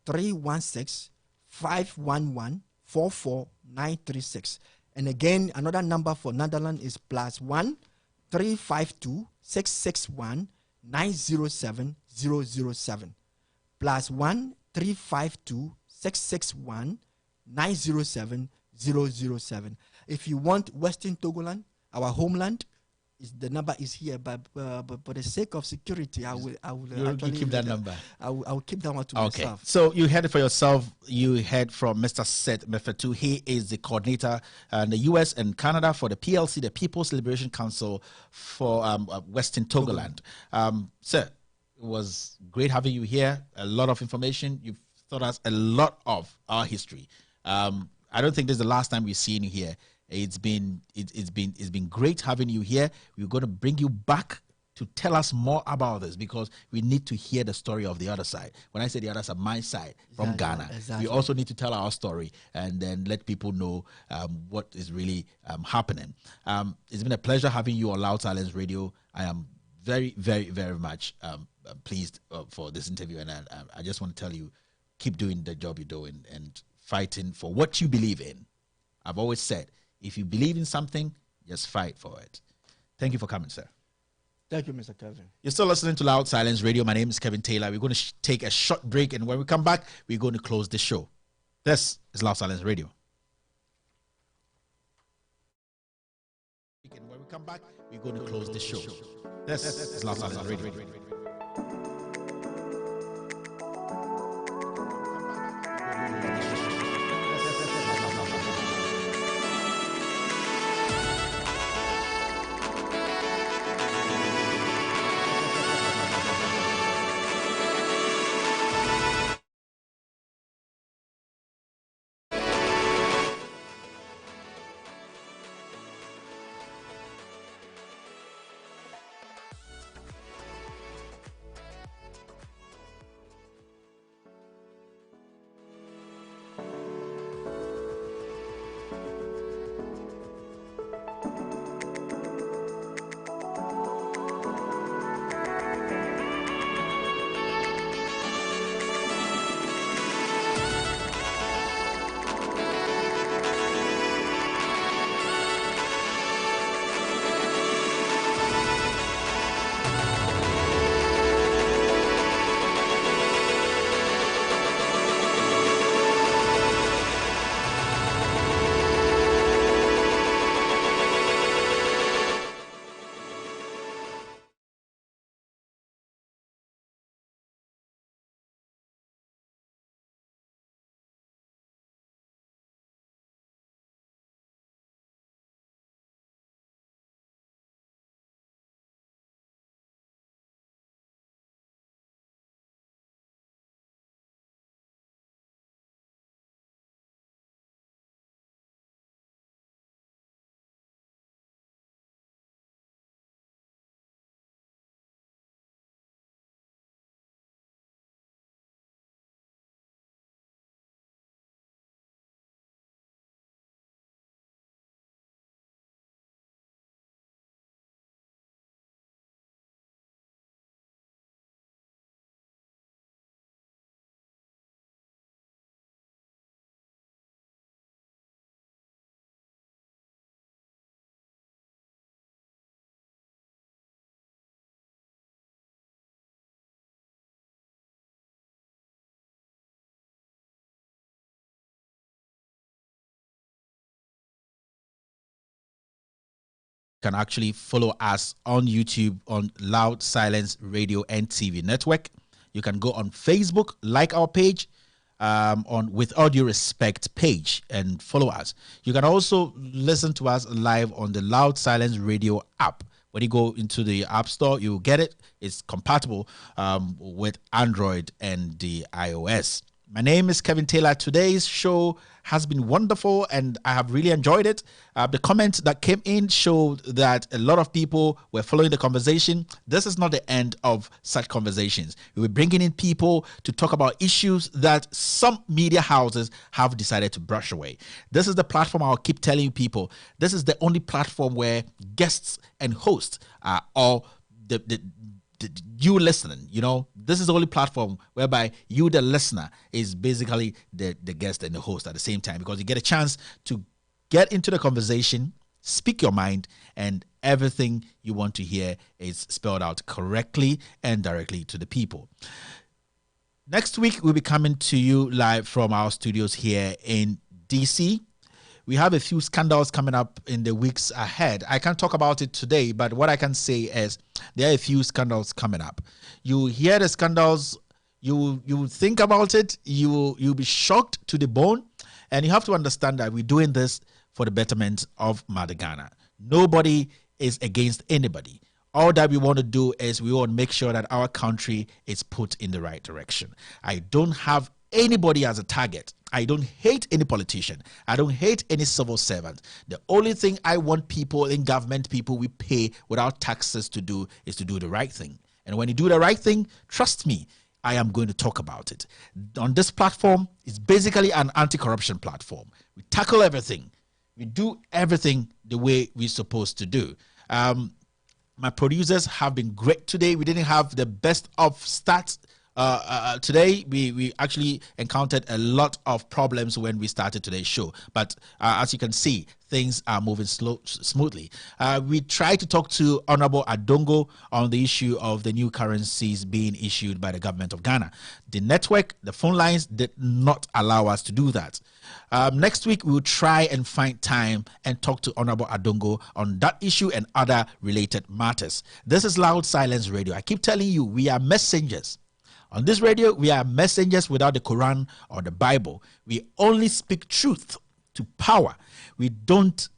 316 511 44936. And again, another number for Netherlands is +1 352 661 907 007. +1 352 661 907 007. If you want Western Togoland, our homeland, the number is here, but for the sake of security, I will you keep that number. I will keep that one to myself. So you heard it for yourself. You heard from Mr. Seth Mefetu. He is the coordinator in the US and Canada for the PLC, the People's Liberation Council for Western Togoland. Sir, it was great having you here. A lot of information. You've taught us a lot of our history. I don't think this is the last time we've seen you here. It's been great having you here. We're going to bring you back to tell us more about this, because we need to hear the story of the other side. When I say the other side, my side from Ghana. Exactly. We also need to tell our story and then let people know what is really happening. It's been a pleasure having you on Loud Silence Radio. I am very, very, very much pleased for this interview, and I just want to tell you, keep doing the job you're doing and fighting for what you believe in. I've always said, if you believe in something, just fight for it. Thank you for coming, sir. Thank you, Mr. Kevin. You're still listening to Loud Silence Radio. My name is Kevin Taylor. We're going to take a short break, and when we come back, we're going to close the show. This is Loud Silence Radio. And when we come back, we're going to close the show. This is Loud Silence Radio. Can actually follow us on YouTube on Loud Silence Radio and TV Network. You can go on Facebook, like our page on With All Due Respect page, and follow us. You can also listen to us live on the Loud Silence Radio app, When you go into the App Store, you get it. It's compatible with Android and the iOS. My name is Kevin Taylor. Today's show has been wonderful and I have really enjoyed it. The comments that came in showed that a lot of people were following the conversation. This is not the end of such conversations. We were bringing in people to talk about issues that some media houses have decided to brush away. This is the platform I'll keep telling people. This is the only platform where guests and hosts are all you listening. This is the only platform whereby you, the listener, is basically the guest and the host at the same time, because you get a chance to get into the conversation, speak your mind, and everything you want to hear is spelled out correctly and directly to the people. Next week, we'll be coming to you live from our studios here in DC. We have a few scandals coming up in the weeks ahead. I can't talk about it today, but what I can say is there are a few scandals coming up. You hear the scandals, you think about it, you'll be shocked to the bone, and you have to understand that we're doing this for the betterment of Mother Ghana. Nobody is against anybody. All that we want to do is we want to make sure that our country is put in the right direction. I don't have anybody as a target. I don't hate any politician. I don't hate any civil servant. The only thing I want people in government, people we pay without taxes to do, is to do the right thing. And when you do the right thing, trust me, I am going to talk about it. On this platform, it's basically an anti-corruption platform. We tackle everything. We do everything the way we're supposed to do. My producers have been great today. We didn't have the best of stats. Today, we actually encountered a lot of problems when we started today's show. But as you can see, things are moving smoothly. We tried to talk to Honorable Adongo on the issue of the new currencies being issued by the government of Ghana. The network, the phone lines did not allow us to do that. Next week, we will try and find time and talk to Honorable Adongo on that issue and other related matters. This is Loud Silence Radio. I keep telling you, we are messengers. On this radio, we are messengers without the Quran or the Bible. We only speak truth to power. We do not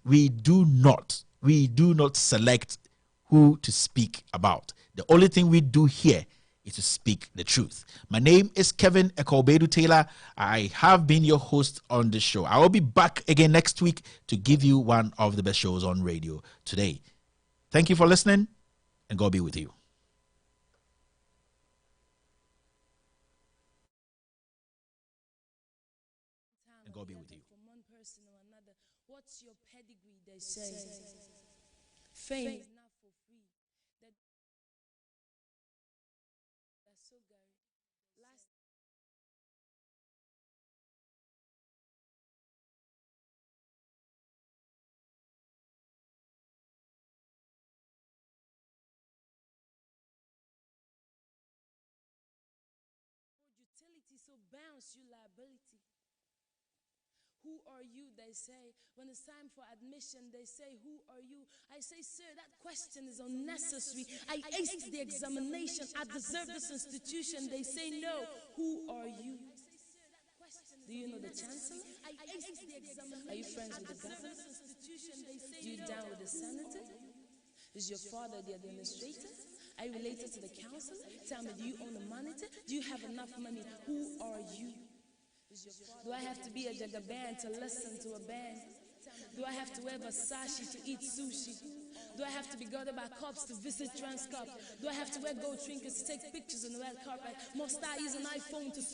select who to speak about. The only thing we do here is to speak the truth. My name is Kevin Ekobedu Taylor. I have been your host on this show. I will be back again next week to give you one of the best shows on radio today. Thank you for listening, and God be with you. God be with you. From one person or another, what's your pedigree? They say fame is not for free. That's so Gary. Last utility, so bounce you liability. Who are you, they say. When it's time for admission, they say, who are you? I say, sir, that question is unnecessary. I aced the examination. I deserve this institution. They say, no, who are you? Do you know the chancellor? I aced the examination. Are you friends with the governor? Do you down with the senator? Is your father the administrator? Are you related to the council? Tell me, do you own a monitor? Do you have enough money? Who are you? Do I have to be a jagaban to listen to a band? Do I have to wear Versace to eat sushi? Do I have to be guarded by cops to visit Transcorp? Do I have to wear gold trinkets to take pictures on the red carpet? Must I use an iPhone to